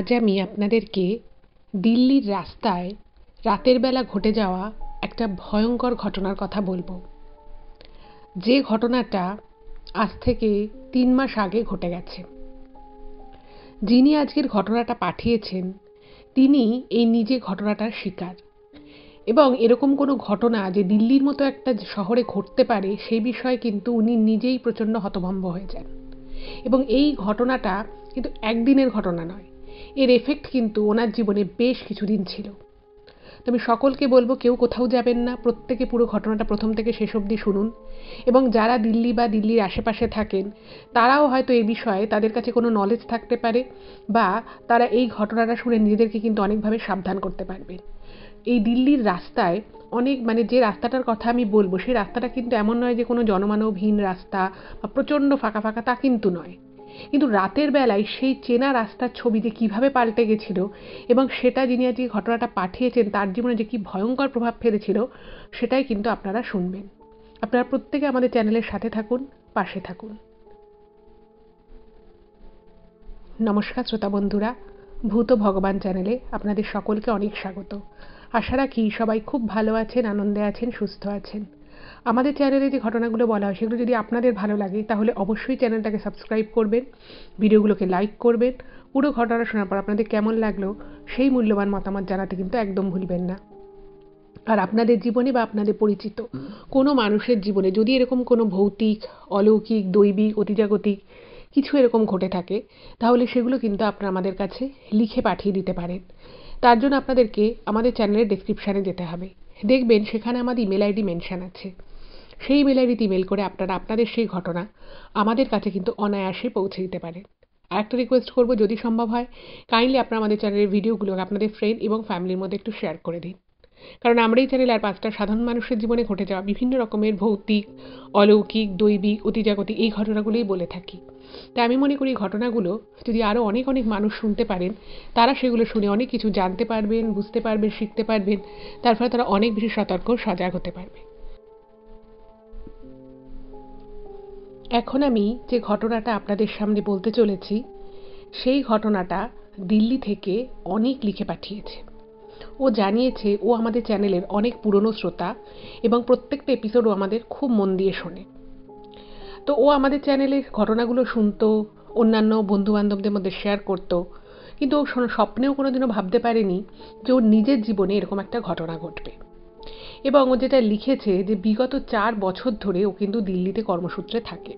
আজ আমি আপনাদেরকে দিল্লির রাস্তায় রাতের বেলা ঘটে যাওয়া একটা ভয়ঙ্কর ঘটনার কথা বলবো, যে ঘটনাটা আজ থেকে 3 মাস আগে ঘটে গেছে। যিনি আজকের ঘটনাটা পাঠিয়েছেন তিনি এই নিজে ঘটনাটার শিকার, এবং এরকম কোনো ঘটনা যে দিল্লির মতো একটা শহরে ঘটতে পারে সেই বিষয়ে কিন্তু উনি নিজেই প্রচণ্ড হতভম্ব হয়ে যান। এবং এই ঘটনাটা কিন্তু একদিনের ঘটনা নয়, এর এফেক্ট কিন্তু ওনার জীবনে বেশ কিছুদিন ছিল। তো আমি সকলকে বলবো, কেউ কোথাও যাবেন না, প্রত্যেকে পুরো ঘটনাটা প্রথম থেকে শেষ অবধি শুনুন। এবং যারা দিল্লি বা দিল্লির আশেপাশে থাকেন তারাও হয়তো এই বিষয়ে তাদের কাছে কোনো নলেজ থাকতে পারে, বা তারা এই ঘটনাটা শুনে নিজেদেরকে কিন্তু অনেকভাবে সাবধান করতে পারবেন। এই দিল্লির রাস্তায় অনেক যে রাস্তাটার কথা আমি বলবো সেই রাস্তাটা কিন্তু এমন নয় যে কোনো জনমানবহীন রাস্তা বা প্রচণ্ড ফাঁকা ফাঁকা, তা কিন্তু নয়। কিন্তু রাতের বেলায় সেই চেনা রাস্তার ছবি যে কীভাবে পাল্টে গেছিল, এবং সেটা যিনি আজকে ঘটনাটা পাঠিয়েছেন তার জীবনে যে কী ভয়ঙ্কর প্রভাব ফেলেছিল, সেটাই কিন্তু আপনারা শুনবেন। আপনারা প্রত্যেকে আমাদের চ্যানেলের সাথে থাকুন, পাশে থাকুন। নমস্কার শ্রোতা বন্ধুরা, ভূত ভগবান চ্যানেলে আপনাদের সকলকে অনেক স্বাগত। আশা রাখি সবাই খুব ভালো আছেন, আনন্দে আছেন, সুস্থ আছেন। আমাদের চ্যানেলে যে ঘটনাগুলো বলা হয় সেগুলো যদি আপনাদের ভালো লাগে তাহলে অবশ্যই চ্যানেলটাকে সাবস্ক্রাইব করবেন, ভিডিওগুলোকে লাইক করবেন। পুরো ঘটনা শোনার পর আপনাদের কেমন লাগলো সেই মূল্যবান মতামত জানাতে কিন্তু একদম ভুলবেন না। আর আপনাদের জীবনে বা আপনাদের পরিচিত কোনো মানুষের জীবনে যদি এরকম কোনো ভৌতিক, অলৌকিক, দৈবিক, অতিজাগতিক কিছু এরকম ঘটে থাকে তাহলে সেগুলো কিন্তু আপনারা আমাদের কাছে লিখে পাঠিয়ে দিতে পারেন। তার জন্য আপনাদেরকে আমাদের চ্যানেলের ডেসক্রিপশানে যেতে হবে, দেখবেন সেখানে আমাদের ইমেল আইডি মেনশন আছে। সেই ইমেল আইডিতে ইমেল করে আপনারা আপনাদের সেই ঘটনা আমাদের কাছে কিন্তু অনায়াসে পৌঁছে দিতে পারেন। আর একটা রিকোয়েস্ট করবো, যদি সম্ভব হয় কাইন্ডলি আপনারা আমাদের চ্যানেলের ভিডিওগুলোকে আপনাদের ফ্রেন্ড এবং ফ্যামিলির মধ্যে একটু শেয়ার করে দিন। কারণ আমরা এই চ্যানেলে আর 5টা সাধারণ মানুষের জীবনে ঘটে যাওয়া বিভিন্ন রকমের ভৌতিক, অলৌকিক, দৈবিক, অতিজাগতিক এই ঘটনাগুলোই বলে থাকি। তাই আমি মনে করি ঘটনাগুলো যদি আরও অনেক অনেক মানুষ শুনতে পারেন, তারা সেগুলো শুনে অনেক কিছু জানতে পারবেন, বুঝতে পারবেন, শিখতে পারবেন। তার ফলে তারা অনেক বেশি সতর্ক, সজাগ হতে পারবে। এখন আমি যে ঘটনাটা আপনাদের সামনে বলতে চলেছি সেই ঘটনাটা দিল্লি থেকে অনেক লিখে পাঠিয়েছে। ও জানিয়েছে ও আমাদের চ্যানেলের অনেক পুরনো শ্রোতা এবং প্রত্যেকটা এপিসোডও আমাদের খুব মন দিয়ে শোনে। তো ও আমাদের চ্যানেলের ঘটনাগুলো শুনতো, অন্যান্য বন্ধুবান্ধবদের মধ্যে শেয়ার করতো, কিন্তু ও স্বপ্নেও কোনোদিনও ভাবতে পারেনি যে ওর নিজের জীবনে এরকম একটা ঘটনা ঘটবে। এবং ও যেটা লিখেছে যে বিগত 4 বছর ধরে ও কিন্তু দিল্লিতে কর্মসূত্রে থাকে।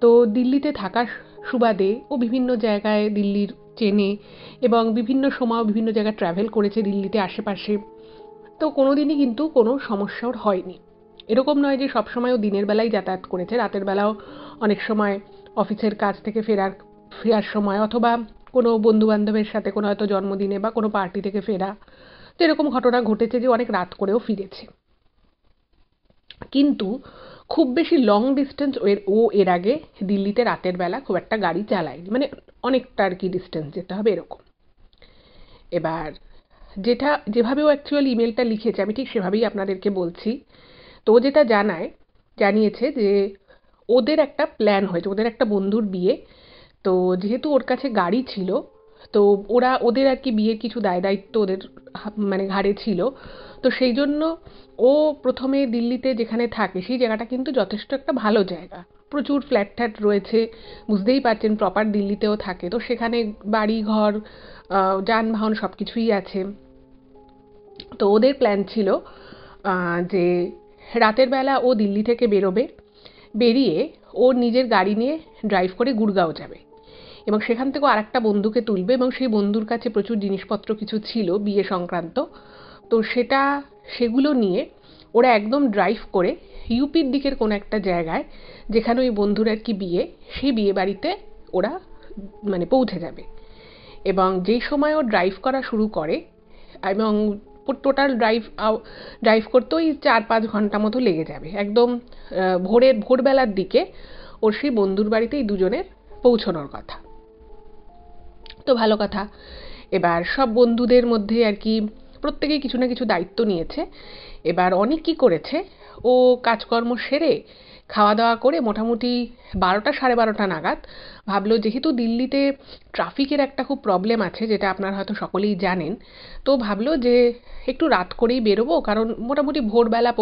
তো দিল্লিতে থাকার সুবাদে ও বিভিন্ন জায়গায় দিল্লির চেনে এবং বিভিন্ন সময় বিভিন্ন জায়গায় ট্রাভেল করেছে দিল্লিতে আশেপাশে। তো কোনোদিনই কিন্তু কোনো সমস্যা ওর হয়নি। এরকম নয় যে সবসময় ও দিনের বেলায় যাতায়াত করেছে, রাতের বেলাও অনেক সময় অফিসের কাজ থেকে ফেরার সময়, অথবা কোনো বন্ধুবান্ধবের সাথে কোনো হয়তো জন্মদিনে বা কোনো পার্টি থেকে ফেরা, তো এরকম ঘটনা ঘটেছে যে অনেক রাত করেও ফিরেছে। কিন্তু খুব বেশি লং ডিস্টেন্স ও এর আগে দিল্লিতে রাতের বেলা খুব একটা গাড়ি চালায়নি, অনেকটা আর কি ডিস্টেন্স যেতে হবে এরকম। এবার যেভাবে ও অ্যাকচুয়ালি ইমেলটা লিখেছে আমি ঠিক সেভাবেই আপনাদেরকে বলছি। তো ও যেটা জানিয়েছে যে ওদের একটা প্ল্যান হয়েছে, ওদের একটা বন্ধুর বিয়ে। তো যেহেতু ওর কাছে গাড়ি ছিল, তো ওদের আর কি বিয়ের কিছু দায়িত্ব ওদের ঘাড়ে ছিল। তো সেই জন্য ও প্রথমে দিল্লিতে যেখানে থাকে সেই জায়গাটা কিন্তু যথেষ্ট একটা ভালো জায়গা, প্রচুর ফ্ল্যাট ট্যাট রয়েছে, বুঝতেই পারছেন প্রপার দিল্লিতেও থাকে, তো সেখানে বাড়ি ঘর, যানবাহন সব কিছুই আছে। তো ওদের প্ল্যান ছিল যে রাতের বেলা ও দিল্লি থেকে বেরিয়ে ও নিজের গাড়ি নিয়ে ড্রাইভ করে গুড়গাঁও যাবে, এবং সেখান থেকেও আর একটা বন্ধুকে তুলবে, এবং সেই বন্ধুর কাছে প্রচুর জিনিসপত্র কিছু ছিল বিয়ে সংক্রান্ত। তো সেগুলো নিয়ে ওরা একদম ড্রাইভ করে ইউপির দিকের কোনো একটা জায়গায়, যেখানে ওই বন্ধুর আর কি বিয়ে, সেই বিয়ে বাড়িতে ওরা পৌঁছে যাবে। এবং যেই সময় ও ড্রাইভ করা শুরু করে, এবং টোটাল ড্রাইভ করতে ওই 4-5 ঘন্টা মতো লেগে যাবে, একদম ভোরবেলার দিকে ওর সেই বন্ধুর বাড়িতেই দুজনের পৌঁছানোর কথা। তো ভালো কথা। এবার সব বন্ধুদের মধ্যে আর কি প্রত্যেকেই কিছু না কিছু দায়িত্ব নিয়েছে। এবার অনেক কি করেছে, ও কাজকর্ম সেরে খাওয়া দাওয়া করে মোটামুটি 12টা 12:30 নাগাদ ভাবলো, যেহেতু দিল্লিতে ট্রাফিকের একটা খুব প্রবলেম আছে, যেটা আপনারা হয়তো সকলেই জানেন, তো ভাবলো যে একটু রাত করেই বেরোবো, কারণ মোটামুটি ভোরবেলা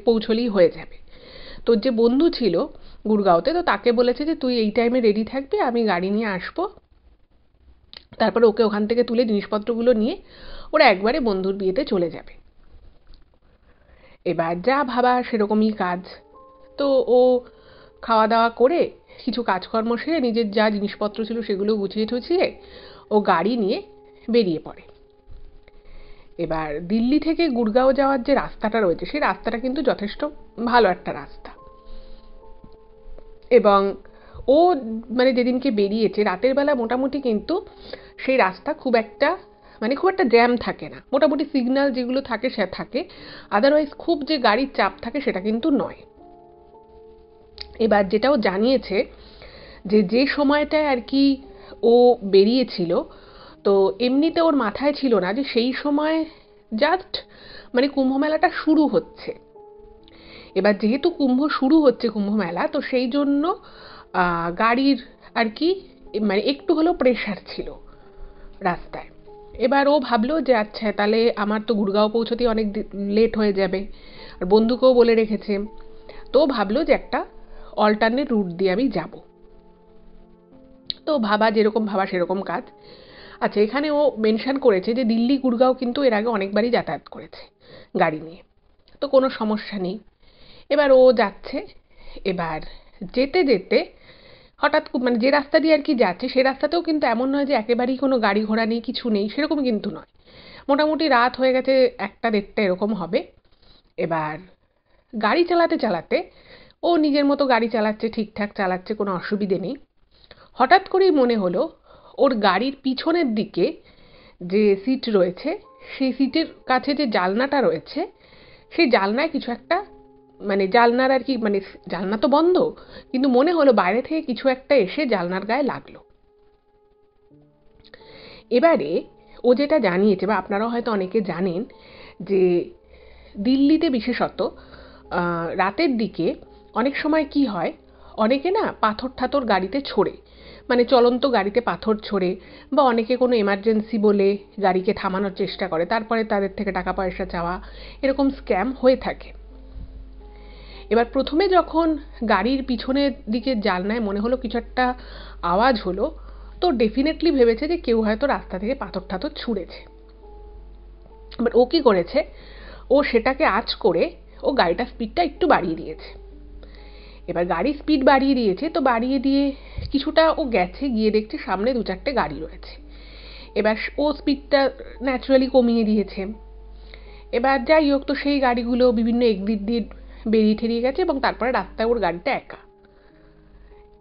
পৌঁছলেই হয়ে যাবে। তো যে বন্ধু ছিল গুড়গাঁওতে, তো তাকে বলেছে যে তুই এই টাইমে রেডি থাকবি, আমি গাড়ি নিয়ে আসবো, তারপরে ওকে ওখান থেকে তুলে জিনিসপত্রগুলো নিয়ে ওরা একবারে বন্ধুর বিয়েতে চলে যাবে। এবার যা ভাবা সেরকমই কাজ। তো ও খাওয়া দাওয়া করে কিছু কাজকর্ম সেরে নিজের যা জিনিসপত্র ছিল সেগুলো গুছিয়ে টুছিয়ে ও গাড়ি নিয়ে বেরিয়ে পড়ে। এবার দিল্লি থেকে গুড়গাঁও যাওয়ার যে রাস্তাটা রয়েছে, সেই রাস্তাটা কিন্তু যথেষ্ট ভালো একটা রাস্তা। এবং ও মানে যেদিনকে বেরিয়েছে রাতের বেলা মোটামুটি কিন্তু সেই রাস্তা খুব একটা জ্যাম থাকে না, মোটামুটি সিগন্যাল যেগুলো থাকে সে থাকে, আদারওয়াইজ খুব যে গাড়ির চাপ থাকে সেটা কিন্তু নয়। এবার যেটাও জানিয়েছে যে সময়টায় আর কি ও বেরিয়েছিল, তো এমনিতে ওর মাথায় ছিল না যে সেই সময় জাস্ট কুম্ভ মেলাটা শুরু হচ্ছে। এবার যেহেতু শুরু হচ্ছে কুম্ভ মেলা, তো সেই জন্য গাড়ির আর কি একটু হলেও প্রেশার ছিল রাস্তায়। এবার ও ভাবলো যে আচ্ছা, তাহলে আমার তো গুড়গাঁও পৌঁছতে অনেক লেট হয়ে যাবে, আর বন্ধুকেও বলে রেখেছে, তো ভাবলো যে একটা অল্টারনেট রুট দিয়ে আমি যাব। তো যেরকম ভাবা সেরকম কাজ। আচ্ছা, এখানে ও মেনশন করেছে যে দিল্লি গুড়গাঁও কিন্তু এর আগে অনেকবারই যাতায়াত করেছে গাড়ি নিয়ে, তো কোনো সমস্যা নেই। এবার ও যাচ্ছে। এবার যেতে যেতে হঠাৎ যে রাস্তা দিয়ে আর কি যাচ্ছে, সেই রাস্তাতেও কিন্তু এমন নয় যে একেবারেই কোনো গাড়ি ঘোড়া নেই, কিছু নেই, সেরকম কিন্তু নয়। মোটামুটি রাত হয়ে গেছে, 1টা 1:30 এরকম হবে। এবার গাড়ি চালাতে চালাতে ও নিজের মতো গাড়ি চালাচ্ছে, ঠিকঠাক চালাচ্ছে, কোনো অসুবিধে নেই। হঠাৎ করেই মনে হলো ওর গাড়ির পিছনের দিকে যে সিট রয়েছে, সেই সিটের কাছে যে জানলাটা রয়েছে, সেই জানলায় কিছু একটা জানলার আর কি জানলা তো বন্ধ, কিন্তু মনে হলো বাইরে থেকে কিছু একটা এসে জানলার গায়ে লাগলো। এবারে ও যেটা জানিয়েছে, বা আপনারাও হয়তো অনেকে জানেন, যে দিল্লিতে বিশেষত রাতের দিকে অনেক সময় কি হয়, অনেকে না পাথর ঠাথর গাড়িতে ছোড়ে, চলন্ত গাড়িতে পাথর ছোড়ে, বা অনেকে কোনো এমার্জেন্সি বলে গাড়িকে থামানোর চেষ্টা করে, তারপরে তাদের থেকে টাকা পয়সা চাওয়া, এরকম স্ক্যাম হয়ে থাকে। এবার প্রথমে যখন গাড়ির পিছনের দিকের জানলায় মনে হলো কিছু একটা আওয়াজ হলো, তো ডেফিনেটলি ভেবেছে যে কেউ হয়তো রাস্তা থেকে পাথর ঠাথর ছুঁড়েছে। বাট ও কি করেছে, ও সেটাকে আঁচ করে ও গাড়িটার স্পিডটা একটু বাড়িয়ে দিয়েছে। এবার গাড়ির স্পিড বাড়িয়ে দিয়েছে, তো বাড়িয়ে দিয়ে কিছুটা ও গেছে, গিয়ে দেখছে সামনে 2-4টে গাড়ি রয়েছে। এবার ও স্পিডটা ন্যাচারালি কমিয়ে দিয়েছে। এবার যাই হোক, তো সেই গাড়িগুলো বিভিন্ন এক্সিট দিয়ে বেরিয়ে ঠেরিয়ে গেছে, এবং তারপরে রাস্তায় ওর গাড়িটা একা।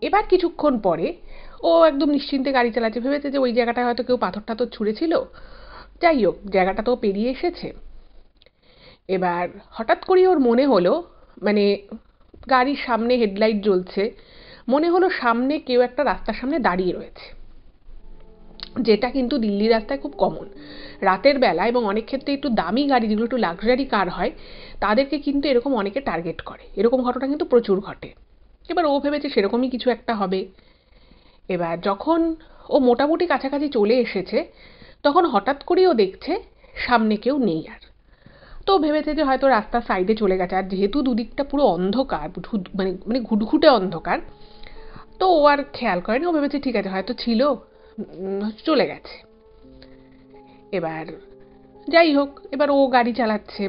এবার কিছুক্ষণ পরে ও একদম নিশ্চিন্তে গাড়ি চালাচ্ছে, ভেবেছে যে ওই জায়গাটায় হয়তো কেউ পাথর টাথর ছুঁড়েছিল, যাই হোক জায়গাটা তো পেরিয়ে এসেছে। এবার হঠাৎ করেই ওর মনে হলো, গাড়ির সামনে হেডলাইট জ্বলছে, মনে হলো সামনে কেউ একটা রাস্তার সামনে দাঁড়িয়ে রয়েছে, যেটা কিন্তু দিল্লি রাস্তায় খুব কমন রাতের বেলা, এবং অনেক ক্ষেত্রে একটু দামি গাড়ি, যেগুলো একটু লাক্সারি কার হয়, তাদেরকে কিন্তু এরকম অনেকে টার্গেট করে, এরকম ঘটনা কিন্তু প্রচুর ঘটে। এবার ও ভেবেছে সেরকমই কিছু একটা হবে। এবার যখন ও মোটামুটি কাছাকাছি চলে এসেছে, তখন হঠাৎ করেই ও দেখছে সামনে কেউ নেই আর। তো ভেবেছে যে হয়তো রাস্তার সাইডে চলে গেছে, আর যেহেতু দুদিকটা পুরো অন্ধকার, ঘুটঘুটে অন্ধকার, তো ও আর খেয়াল করেনি, ও ভেবেছে ঠিক আছে হয়তো ছিল, চলে গেছে। এবার যাই হোক, এবার ও গাড়ি চালাচ্ছে,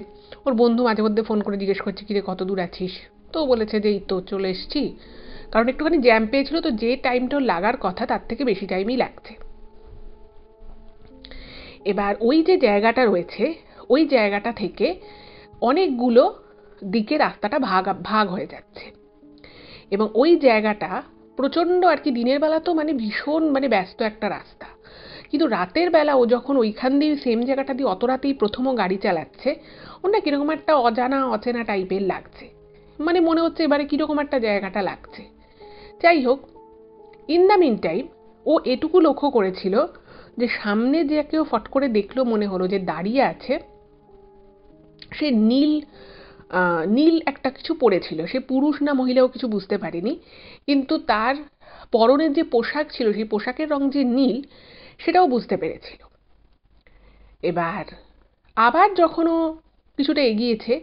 ওর বন্ধু মাঝে মধ্যে ফোন করে জিজ্ঞেস করছে কিরে কত দূর আছিস, তো বলেছে যে এই তো চলে এসছি, কারণ একটুখানি জ্যাম পেয়েছিল, তো যে টাইমটা লাগার কথা তার থেকে বেশি টাইমই লাগছে। এবার ওই যে জায়গাটা রয়েছে, ওই জায়গাটা থেকে অনেকগুলো দিকে রাস্তাটা ভাগ হয়ে যাচ্ছে, এবং ওই জায়গাটা প্রচণ্ড আর কি দিনের বেলা তো ভীষণ ব্যস্ত একটা রাস্তা, কিন্তু রাতের বেলা ও যখন ওইখান দিয়ে সেম জায়গাটা দিয়ে অত রাতেই প্রথমও গাড়ি চালাচ্ছে, ওর না কীরকম একটা অজানা অচেনা টাইপের লাগছে, মনে হচ্ছে এবারে কীরকম একটা জায়গাটা লাগছে। যাই হোক, ইন দ্য মিন টাইম ও এটুকু লক্ষ্য করেছিল যে সামনে যে কেউ ফট করে দেখলো, মনে হলো যে দাঁড়িয়ে আছে, সে নীল নীল একটা কিছু পরেছিল, সে পুরুষ না মহিলাও কিছু বুঝতে পারেনি, কিন্তু তার পরনের যে পোশাক ছিল সেই পোশাকের রং যে নীল সেটাও বুঝতে পেরেছিল। এবার আবার যখন ও কিছুটা এগিয়েছে,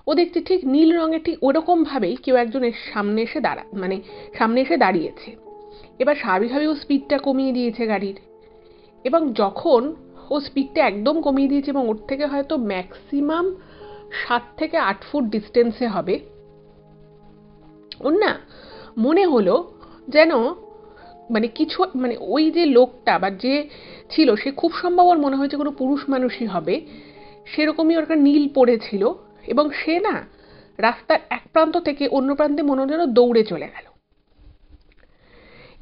ও দেখছে ঠিক নীল রঙের ঠিক ওরকম ভাবেই কেউ একজনের সামনে এসে দাঁড়িয়েছে। এবার স্বাভাবিকভাবেই ও স্পিডটা কমিয়ে দিয়েছে গাড়ির, এবং যখন ও স্পিডটা একদম কমিয়ে দিয়েছে এবং ওর থেকে হয়তো ম্যাক্সিমাম 7 থেকে 8 ফুট ডিস্টেন্সে হবে, ওর না মনে হলো যেন কিছু ওই যে লোকটা বা যে ছিল সে খুব সম্ভব ওর মনে হয়েছে কোনো পুরুষ মানুষই হবে, সেরকমই ওর নীল পড়েছিল, এবং সে না রাস্তার এক প্রান্ত থেকে অন্য প্রান্তে মনে হলো যেন দৌড়ে চলে গেল।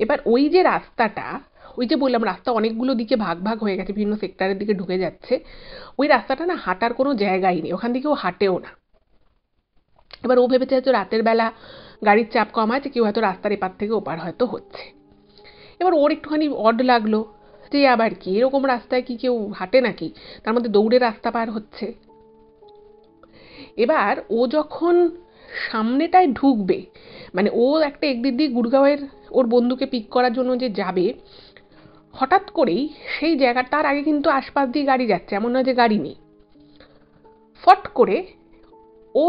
এবার ওই যে রাস্তাটা, ওই যে বললাম রাস্তা অনেকগুলো দিকে ভাগ ভাগ হয়ে গেছে, বিভিন্ন সেক্টরের দিকে ঢুকে যাচ্ছে, ওই রাস্তাটা না হাঁটার কোনো জায়গাই নেই, ওখান থেকে ও হাঁটেও না। এবার ও ভেবেছে হয়তো রাতের বেলা গাড়ির চাপ কম আছে, কেউ হয়তো রাস্তার এপার থেকে ওপার হয়তো হচ্ছে। এবার ওর একটুখানি অড লাগলো যে আবার কি এরকম রাস্তায় কি কেউ হাঁটে নাকি, তার মধ্যে দৌড়ে রাস্তা পার হচ্ছে। এবার ও যখন সামনেটায় ঢুকবে, ও একটা একদিক দিয়ে গুড়গাঁওয়ের ওর বন্ধুকে পিক করার জন্য যে যাবে, হঠাৎ করেই সেই জায়গা, তার আগে কিন্তু আশপাশ দিয়ে গাড়ি যাচ্ছে, এমন নয় যে গাড়ি নেই, ফট করে ও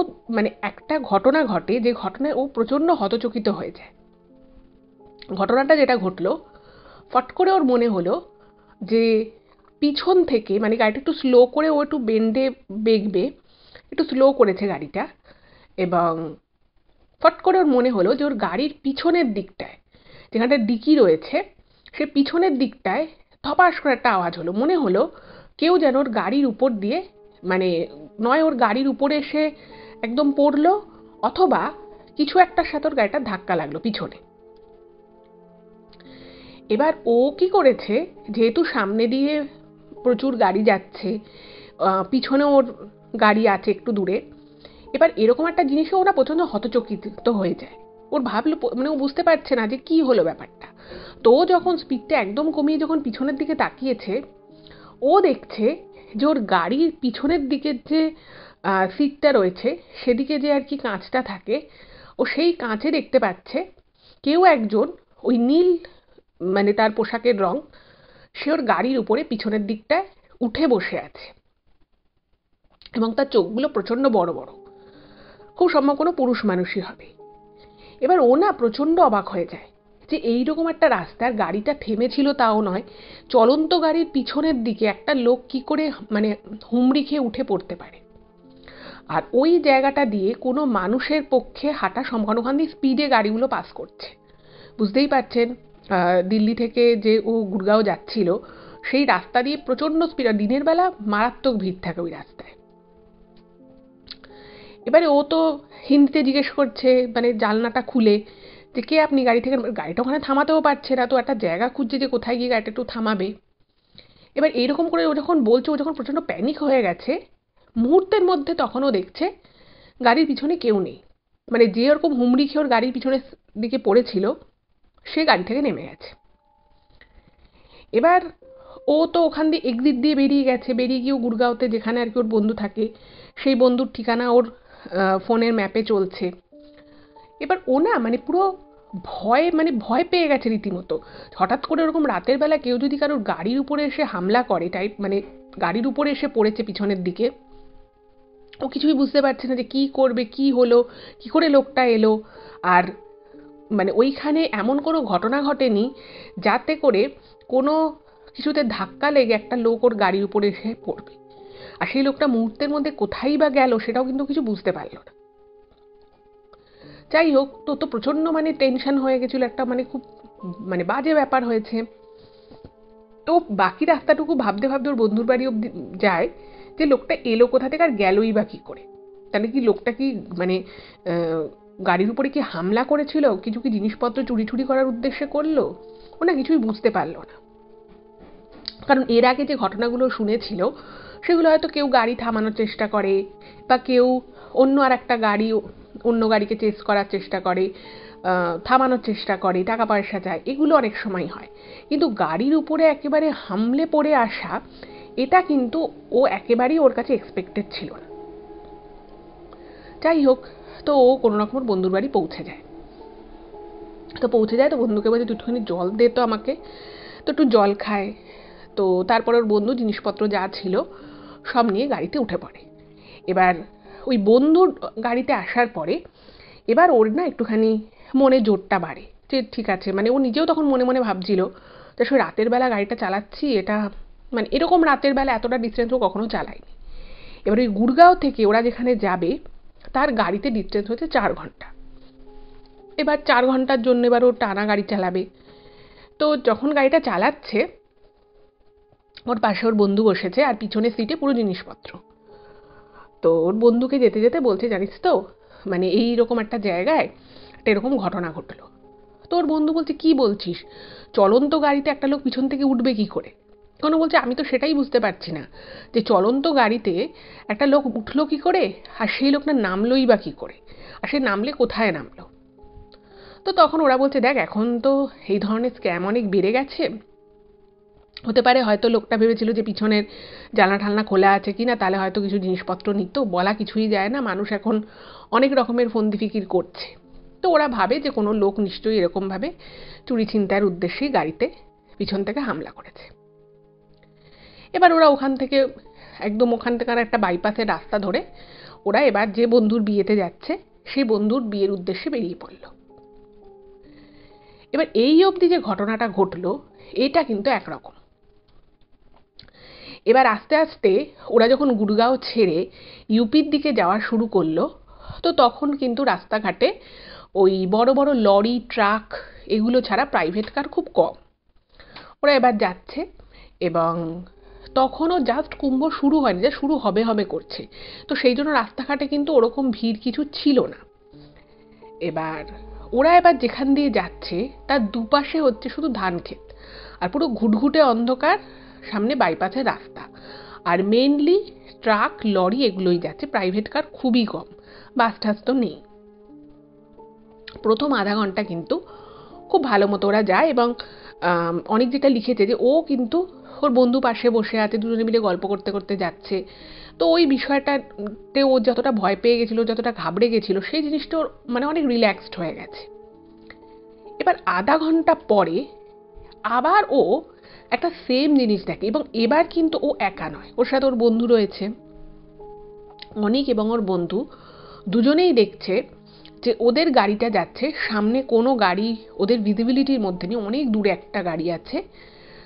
একটা ঘটনা ঘটে, যে ঘটনায় ও প্রচণ্ড হতচকিত হয়ে যায়। ঘটনাটা যেটা ঘটলো, ফট করে ওর মনে হলো যে পিছন থেকে গাড়িটা একটু স্লো করে ও একটু বেন্ডে বেঁকবে, একটু স্লো করেছে গাড়িটা, এবং ফট করে ওর মনে হলো যে ওর গাড়ির পিছনের দিকটায়, যেখানটা ডিকি রয়েছে, সে পিছনের দিকটায় ধপাস করে একটা আওয়াজ হলো। মনে হলো কেউ যেন ওর গাড়ির উপর দিয়ে নয় ওর গাড়ির উপরে এসে একদম পড়লো, অথবা কিছু একটার সাথে ওর গাড়িটা ধাক্কা লাগলো পিছনে। এবার ও কি করেছে, যেহেতু সামনে দিয়ে প্রচুর গাড়ি যাচ্ছে, পিছনে ওর গাড়ি আছে একটু দূরে, এবার এরকম একটা জিনিসে ওরা প্রচণ্ড হতচকিত হয়ে যায়। ওর ভাবলো ও বুঝতে পারছে না যে কি হলো ব্যাপারটা। তো যখন স্পিডটা একদম কমিয়ে যখন পিছনের দিকে তাকিয়েছে, ও দেখছে যে ওর গাড়ির পিছনের দিকের যে সিটটা রয়েছে সেদিকে যে আর কি কাঁচটা থাকে, ও সেই কাঁচে দেখতে পাচ্ছে কেউ একজন ওই নীল তার পোশাকের রং, সে ওর গাড়ির উপরে পিছনের দিকটায় উঠে বসে আছে, এবং তার চোখগুলো প্রচণ্ড বড় বড়, খুব সম্ভব কোনো পুরুষ মানুষই হবে। এবার ও না প্রচণ্ড অবাক হয়ে যায় যে এইরকম একটা রাস্তার গাড়িটা থেমেছিল তাও নয়, চলন্ত গাড়ির পিছনের দিকে একটা লোক কি করে হুমড়ি খেয়ে উঠে পড়তে পারে। আর ওই জায়গাটা দিয়ে কোনো মানুষের পক্ষে হাঁটা সম্ভব, ওখান দিয়ে স্পিডে গাড়িগুলো পাস করছে। বুঝতেই পারছেন দিল্লি থেকে যে ও গুড়গাঁও যাচ্ছিল, সেই রাস্তা দিয়ে প্রচণ্ড স্পিড, আর দিনের বেলা মারাত্মক ভিড় থাকে ওই রাস্তায়। এবারে ও তো হিন্দিতে জিজ্ঞেস করছে জানলাটা খুলে যে কে আপনি, গাড়ি থেকে, গাড়িটা ওখানে থামাতেও পারছে না, তো একটা জায়গা খুঁজছে যে কোথায় গিয়ে গাড়িটা একটু থামাবে। এবার এইরকম করে ও যখন বলছে, ও যখন প্রচণ্ড প্যানিক হয়ে গেছে, মুহূর্তের মধ্যে তখনও দেখছে গাড়ির পিছনে কেউ নেই, যে ওরকম হুমড়ি খেয়ে ওর গাড়ির পিছনের দিকে পড়েছিল সে গাড়ি থেকে নেমে গেছে। এবার ও তো ওখান দিয়ে একদিক দিয়ে বেরিয়ে গেছে, বেরিয়ে গিয়েও গুড়গাঁওতে যেখানে আর কি ওর বন্ধু থাকে, সেই বন্ধুর ঠিকানা ওর ফোনের ম্যাপে চলছে। এবার ও না পুরো ভয় পেয়ে গেছে রীতিমতো। হঠাৎ করে ওরকম রাতের বেলা কেউ যদি কারোর গাড়ির উপরে এসে হামলা করে, গাড়ির উপরে এসে পড়েছে পিছনের দিকে, ও কিছুই বুঝতে পারছে না যে কি করবে, কি হলো, কি করে লোকটা এলো। আর ওইখানে এমন কোনো ঘটনা ঘটেনি যাতে করে কোনো কিছুতে ধাক্কা লেগে একটা লোক ওর গাড়ির উপরে এসে পড়বে, আর সেই লোকটা মুহূর্তের মধ্যে কোথায় বা গেল সেটাও কিন্তু কিছু বুঝতে পারলো না। যাই হোক, তো প্রচণ্ড টেনশন হয়ে গেছিল, একটা খুব বাজে ব্যাপার হয়েছে। তো বাকি রাস্তাটুকু ভাবতে ভাবতে ওর বন্ধুর বাড়ি অব্দি যায় যে লোকটা এলো কোথা থেকে আর গেলই বা কী করে, তাহলে কি লোকটা কি গাড়ির উপরে কি হামলা করেছিল, কিছু কি জিনিসপত্র চুরি টুরি করার উদ্দেশ্যে করলো, ও না কিছুই বুঝতে পারলো না। কারণ এর আগে যে ঘটনাগুলো শুনেছিল সেগুলো হয়তো কেউ গাড়ি থামানোর চেষ্টা করে, বা কেউ অন্য আর একটা গাড়ি, অন্য গাড়িকে চেস করার চেষ্টা করে, থামানোর চেষ্টা করে, টাকা পয়সা চায়, এগুলো অনেক সময় হয়। কিন্তু গাড়ির উপরে একেবারে হামলে পড়ে আসা, এটা কিন্তু ও একেবারেই ওর কাছে এক্সপেক্টেড ছিল না। যাই হোক, তো ও কোনো রকম ওর বন্ধুর বাড়ি পৌঁছে যায়। তো বন্ধুকে বলছে তুই একটুখানি জল দে তো আমাকে। তো একটু জল খায়। তো তারপর ওর বন্ধু জিনিসপত্র যা ছিল সব নিয়ে গাড়িতে উঠে পড়ে। এবার ওই বন্ধুর গাড়িতে আসার পরে এবার ওর না একটুখানি মনে জোরটা বাড়ে যে ঠিক আছে, মানে ও নিজেও তখন মনে মনে ভাবছিল যে আসলে রাতের বেলা গাড়িটা চালাচ্ছি, এটা মানে এরকম রাতের বেলা এতটা ডিস্টেন্স ও কখনো চালায়নি। এবার ওই গুড়গাঁও থেকে ওরা যেখানে যাবে তার গাড়িতে ডিস্টেন্স হচ্ছে 4 ঘন্টা। এবার 4 ঘন্টার জন্য এবার ও টানা গাড়ি চালাবে। তো যখন গাড়িটা চালাচ্ছে ওর পাশে ওর বন্ধু বসেছে আর পিছনের সিটে পুরো জিনিসপত্র। তো ওর বন্ধুকে যেতে যেতে বলছে জানিস তো, মানে এইরকম একটা জায়গায় একটা এরকম ঘটনা ঘটলো। তো ওর বন্ধু বলছে কি বলছিস, চলন্ত গাড়িতে একটা লোক পিছন থেকে উঠবে কি করে? কোনো বলছে আমি তো সেটাই বুঝতে পারছি না যে চলন্ত গাড়িতে একটা লোক উঠলো কি করে, আর সেই লোকটা নামলোই বা কি করে, আর সে নামলে কোথায় নামলো? তো তখন ওরা বলছে দেখ এখন তো এই ধরনের স্ক্যাম অনেক বেড়ে গেছে, হতে পারে হয়তো লোকটা ভেবেছিল যে পিছনের জানলা ঠালনা খোলা আছে কিনা, তাহলে হয়তো কিছু জিনিসপত্র নিত, বলা কিছুই যায় না, মানুষ এখন অনেক রকমের ফন্দি ফিকির করছে। তো ওরা ভাবে যে কোনো লোক নিশ্চয়ই এরকমভাবে চুরি ছিনতাইয়ের উদ্দেশ্যেই গাড়িতে পিছন থেকে হামলা করেছে। এবার ওরা ওখান থেকে একদম ওখান থেকে একটা বাইপাসের রাস্তা ধরে ওরা এবার যে বন্ধুর বিয়েতে যাচ্ছে সেই বন্ধুর বিয়ের উদ্দেশ্যে বেরিয়ে পড়ল। এবার এই অবধি যে ঘটনাটা ঘটলো এটা কিন্তু একরকম। এবার আস্তে আস্তে ওরা যখন গুড়গাঁও ছেড়ে ইউপির দিকে যাওয়া শুরু করলো, তো তখন কিন্তু রাস্তাঘাটে ওই বড় বড় লরি ট্রাক এগুলো ছাড়া প্রাইভেট কার খুব কম। ওরা এবার যাচ্ছে এবং তখনও জাস্ট কুম্ভ শুরু হয়নি, যে শুরু হবে হবে করছে, তো সেই জন্য রাস্তাঘাটে কিন্তু ওরকম ভিড় কিছু ছিল না। এবার ওরা এবার যেখান দিয়ে যাচ্ছে তার দুপাশে হচ্ছে শুধু ধান ক্ষেত আর পুরো ঘুটঘুটে অন্ধকার, সামনে বাইপাসের রাস্তা, আর মেইনলি ট্রাক লরি এগুলোই যাচ্ছে, প্রাইভেট কার খুবই কম, বাস টাস তো নেই। প্রথম আধা ঘন্টা কিন্তু খুব ভালো মতো ওরা যায় এবং অনেক যেটা লিখেছে যে ও কিন্তু ওর বন্ধু পাশে বসে আছে, দুজনে মিলে গল্প করতে করতে যাচ্ছে। তো ওই বিষয়টাতে ও যতটা ভয় পেয়ে গেছিলো, যতটা ঘাবড়ে গেছিলো, সেই জিনিসটা ওর মানে অনেক রিল্যাক্সড হয়ে গেছে। এবার আধা ঘন্টা পরে আবার ও একটা সেম জিনিস দেখে এবং এবার কিন্তু ও একা নয়, ওর সাথে ওর বন্ধু রয়েছে। অনিক এবং ওর বন্ধু দুজনেই দেখছে যে ওদের গাড়িটা যাচ্ছে, সামনে কোনো গাড়ি ওদের ভিজিবিলিটির মধ্যে নেই, অনেক দূরে একটা গাড়ি আছে।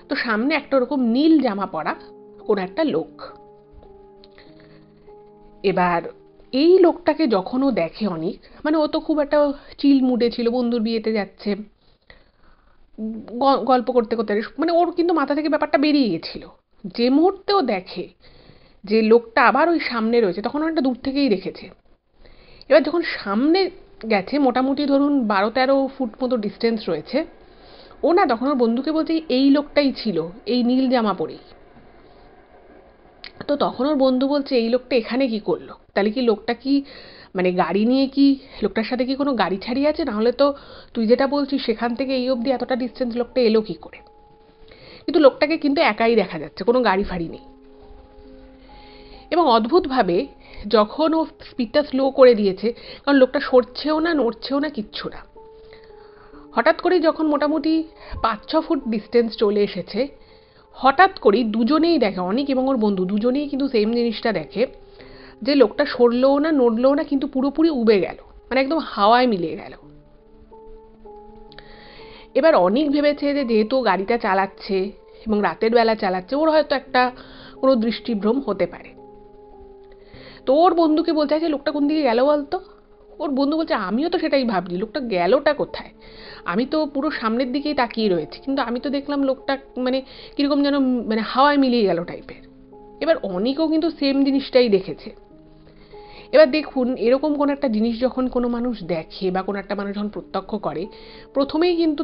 তো সামনে একটা ওরকম নীল জামা পরা কোনো একটা লোক। এবার এই লোকটাকে যখন ও দেখে অনিক, মানে ও তো খুব একটা চিল মুডে ছিল, বন্ধুর বিয়েতে যাচ্ছে, গল্প করতে করতে মানে ওর কিন্তু মাথা থেকে ব্যাপারটা বেরিয়ে গেছিল। যে মুহূর্তে ও দেখে যে লোকটা আবার ওই সামনে রয়েছে, তখন অনেকটা দূর থেকেই দেখেছে। এবার যখন সামনে গেছে, মোটামুটি ধরুন 12-13 ফুট মতো ডিস্টেন্স রয়েছে, ও না তখন ওর বন্ধুকে বলছে এই লোকটাই ছিল, এই নীল জামা পরেই। তো তখন ওর বন্ধু বলছে এই লোকটা এখানে কি করলো, তাহলে কি লোকটা কি মানে গাড়ি নিয়ে কি লোকটার সাথে কি কোনো গাড়ি ছাড়িয়ে আছে, নাহলে তো তুই যেটা বলছিস সেখান থেকে এই অবধি এতটা ডিস্টেন্স লোকটা এলো কি করে? কিন্তু লোকটাকে কিন্তু একাই দেখা যাচ্ছে, কোনো গাড়ি ফাড়ি নেই। এবং অদ্ভুতভাবে যখন ও স্পিডটা স্লো করে দিয়েছে, কারণ লোকটা সরছেও না নড়ছেও না কিচ্ছু না, হঠাৎ করেই যখন মোটামুটি 5-6 ফুট ডিস্টেন্স চলে এসেছে, হঠাৎ করেই দুজনেই দেখে, অনিক এবং ওর বন্ধু দুজনেই কিন্তু সেম জিনিসটা দেখে যে লোকটা সরলও না নড়লও না, কিন্তু পুরোপুরি উবে গেল, মানে একদম হাওয়ায় মিলিয়ে গেল। এবার অনিক ভেবেছে যে যেহেতু গাড়িটা চালাচ্ছে এবং রাতের বেলা চালাচ্ছে, ওর হয়তো একটা কোনো দৃষ্টিভ্রম হতে পারে। তো ওর বন্ধুকে বলতে আছে লোকটা কোন দিকে গেল বলতো? ওর বন্ধু বলছে আমিও তো সেটাই ভাবছি, লোকটা গেলটা কোথায়? আমি তো পুরো সামনের দিকেই তাকিয়ে রয়েছি, কিন্তু আমি তো দেখলাম লোকটা মানে কিরকম যেন মানে হাওয়ায় মিলিয়ে গেল টাইপের। এবার অনিকও কিন্তু সেম জিনিসটাই দেখেছে। এবার দেখুন, এরকম কোনো একটা জিনিস যখন কোনো মানুষ দেখে বা কোনো একটা মানুষ যখন প্রত্যক্ষ করে, প্রথমেই কিন্তু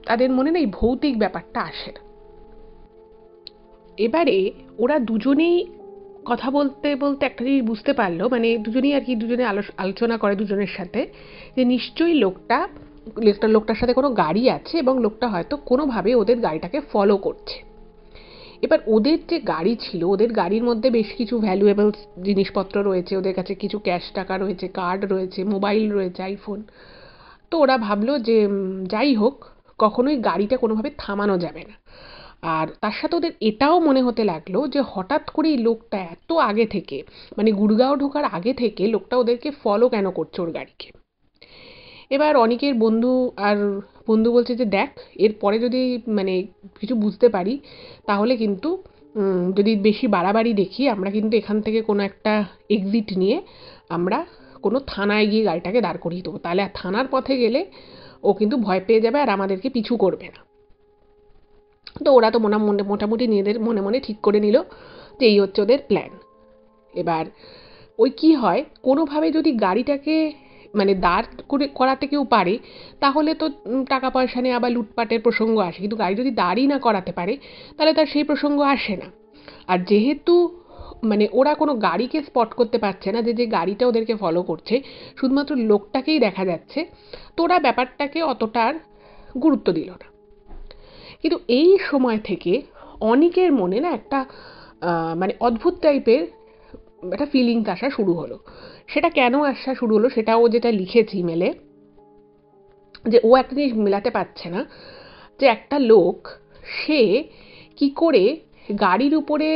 তাদের মনে না এই ভৌতিক ব্যাপারটা আসে। এবারে ওরা দুজনেই কথা বলতে বলতে একটা জিনিস বুঝতে পারলো, মানে দুজনেই আর কি দুজনে আলোচনা করে দুজনের সাথে, যে নিশ্চয়ই লোকটার সাথে কোনো গাড়ি আছে এবং লোকটা হয়তো কোনোভাবে ওদের গাড়িটাকে ফলো করছে। এবার ওদের যে গাড়ি ছিল, ওদের গাড়ির মধ্যে বেশ কিছু ভ্যালুয়েবল জিনিসপত্র রয়েছে, ওদের কাছে কিছু ক্যাশ টাকা রয়েছে, কার্ড রয়েছে, মোবাইল রয়েছে, আইফোন। তো ওরা ভাবলো যে যাই হোক, কখনোই গাড়িটা কোনোভাবে থামানো যাবে না। আর তার সাথে ওদের এটাও মনে হতে লাগলো যে হঠাৎ করে এই লোকটা এত আগে থেকে, মানে গুড়গাঁও ঢোকার আগে থেকে লোকটা ওদেরকে ফলো কেন করছে ওর গাড়িকে। এবার অনেকের বন্ধু বলছে যে দেখ, এরপরে যদি মানে কিছু বুঝতে পারি তাহলে কিন্তু যদি বেশি বাড়াবাড়ি দেখি, আমরা কিন্তু এখান থেকে কোনো একটা এক্সিট নিয়ে আমরা কোনো থানায় গিয়ে গাড়িটাকে দাঁড় করিয়ে দেবো, তাহলে আর থানার পথে গেলে ও কিন্তু ভয় পেয়ে যাবে আর আমাদেরকে পিছু করবে না। তো ওরা তো মোটামুটি নিজেদের মনে মনে ঠিক করে নিল যে এই হচ্ছে ওদের প্ল্যান। এবার ওই কি হয়, কোনোভাবে যদি গাড়িটাকে মানে দাঁড় করাতে কেউ পারে তাহলে তো টাকা পয়সা নিয়ে আবার লুটপাটের প্রসঙ্গ আসে, কিন্তু গাড়ি যদি দাঁড়ই না করাতে পারে তাহলে তার সেই প্রসঙ্গ আসে না। আর যেহেতু মানে ওরা কোনো গাড়িকে স্পট করতে পারছে না, যে গাড়িটা ওদেরকে ফলো করছে, শুধুমাত্র লোকটাকেই দেখা যাচ্ছে, তো ওরা ব্যাপারটাকে অতটা আর গুরুত্ব দিল না। কিন্তু এই সময় থেকে অনেকের মনে না একটা মানে অদ্ভুত টাইপের একটা ফিলিংস আসা শুরু হলো। সেটা কেন আসা শুরু হলো সেটা ও যেটা লিখেছে ইমেলে, যে ও একটা জিনিস মেলাতে পারছে না যে একটা লোক সে কি করে গাড়ির উপরে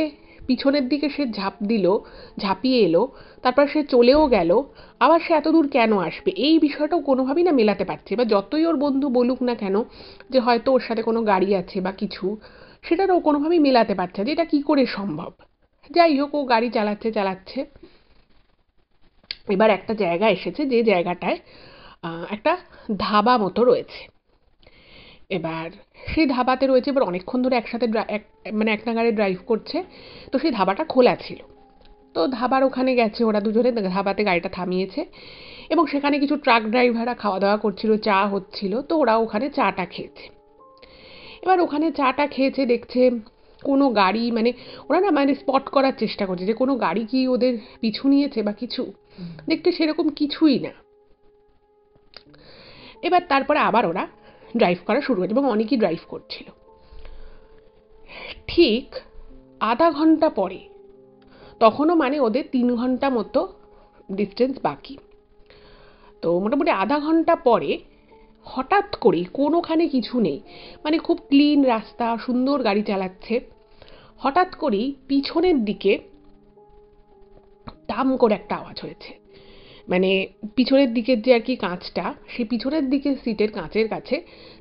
পিছনের দিকে সে ঝাঁপিয়ে এলো, তারপর সে চলেও গেল, আবার সে এত দূর কেন আসবে, এই বিষয়টাও কোনোভাবেই না মেলাতে পারছে। বা যতই ওর বন্ধু বলুক না কেন যে হয়তো ওর সাথে কোনো গাড়ি আছে বা কিছু, সেটাও কোনোভাবেই মেলাতে পারছে যে এটা কি করে সম্ভব। যাই হোক, ও গাড়ি চালাচ্ছে। এবার একটা জায়গা এসেছে, যে জায়গাটায় একটা ধাবা মতো রয়েছে। এবার সেই ধাবাতে রয়েছে, এবার অনেকক্ষণ ধরে একসাথে মানে এক নাগাড়ে ড্রাইভ করছে, তো সেই ধাবাটা খোলা ছিল। তো ধাবার ওখানে গেছে ওরা দুজনে, ধাবাতে গাড়িটা থামিয়েছে এবং সেখানে কিছু ট্রাক ড্রাইভাররা খাওয়া দাওয়া করছিল, চা হচ্ছিল, তো ওরা ওখানে চাটা খেয়েছে। এবার ওখানে চাটা খেয়েছে, দেখছে কোনো গাড়ি মানে ওরা না মানে স্পট করার চেষ্টা করছে যে কোনো গাড়ি কি ওদের পিছু নিয়েছে বা কিছু, দেখতে সেরকম কিছুই না। এবার তারপরে আবার ওরা ড্রাইভ করা শুরু করেছে এবং অনেকেই ড্রাইভ করছিল। ঠিক আধা ঘন্টা পরে, তখনও মানে ওদের 3 ঘন্টা মতো ডিস্টেন্স বাকি, তো মোটামুটি আধা ঘন্টা পরে হঠাৎ করে কোনোখানে কিছু নেই, মানে খুব ক্লিন রাস্তা, সুন্দর গাড়ি চালাচ্ছে, হঠাৎ করেই পিছনের দিকে দাম করে একটা আওয়াজ হয়েছে। মানে পিছনের দিকের যে আর কি কাঁচটা, সেই পিছনের দিকের সিটের কাঁচের কাছে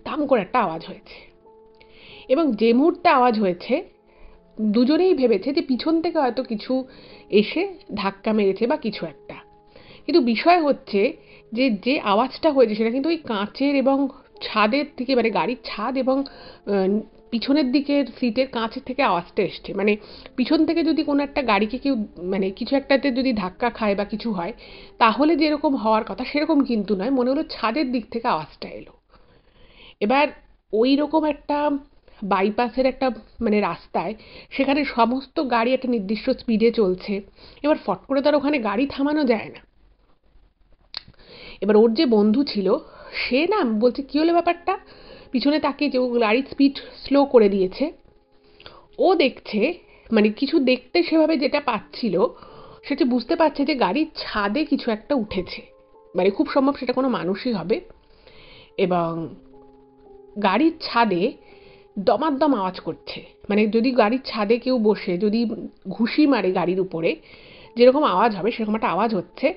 দাম করে একটা আওয়াজ হয়েছে। এবং যে মুহূর্তে আওয়াজ হয়েছে দুজনেই ভেবেছে যে পিছন থেকে হয়তো কিছু এসে ধাক্কা মেরেছে বা কিছু একটা। কিন্তু বিষয় হচ্ছে যে যে আওয়াজটা হয়েছে সেটা কিন্তু ওই কাঁচের এবং ছাদের থেকে, মানে গাড়ির ছাদ এবং পিছনের দিকের সিটের কাঁচের থেকে আওয়াজটা এসছে। মানে পিছন থেকে যদি কোনো একটা গাড়িকে কেউ মানে কিছু একটাতে যদি ধাক্কা খায় বা কিছু হয় তাহলে যেরকম হওয়ার কথা সেরকম কিন্তু নয়, মনে হলো ছাদের দিক থেকে আওয়াজটা এলো। এবার ওই রকম একটা বাইপাসের একটা মানে রাস্তায়, সেখানে সমস্ত গাড়ি একটা নির্দিষ্ট স্পিডে চলছে, এবার ফট করে তার ওখানে গাড়ি থামানো যায় না। এবার ওর যে বন্ধু ছিল সে না বলছে কি হলো ব্যাপারটা, পিছনে তাকিয়ে যে ও গাড়ির স্পিড স্লো করে দিয়েছে। ও দেখছে মানে কিছু দেখতে সেভাবে যেটা পাচ্ছিল সেটা বুঝতে পারছে যে গাড়ির ছাদে কিছু একটা উঠেছে, মানে খুব সম্ভব সেটা কোনো মানুষই হবে। এবং গাড়ির ছাদে দমাদ্দম আওয়াজ করছে, মানে যদি গাড়ির ছাদে কেউ বসে যদি ঘুষি মারে গাড়ির উপরে যেরকম আওয়াজ হবে সেরকম একটা আওয়াজ হচ্ছে।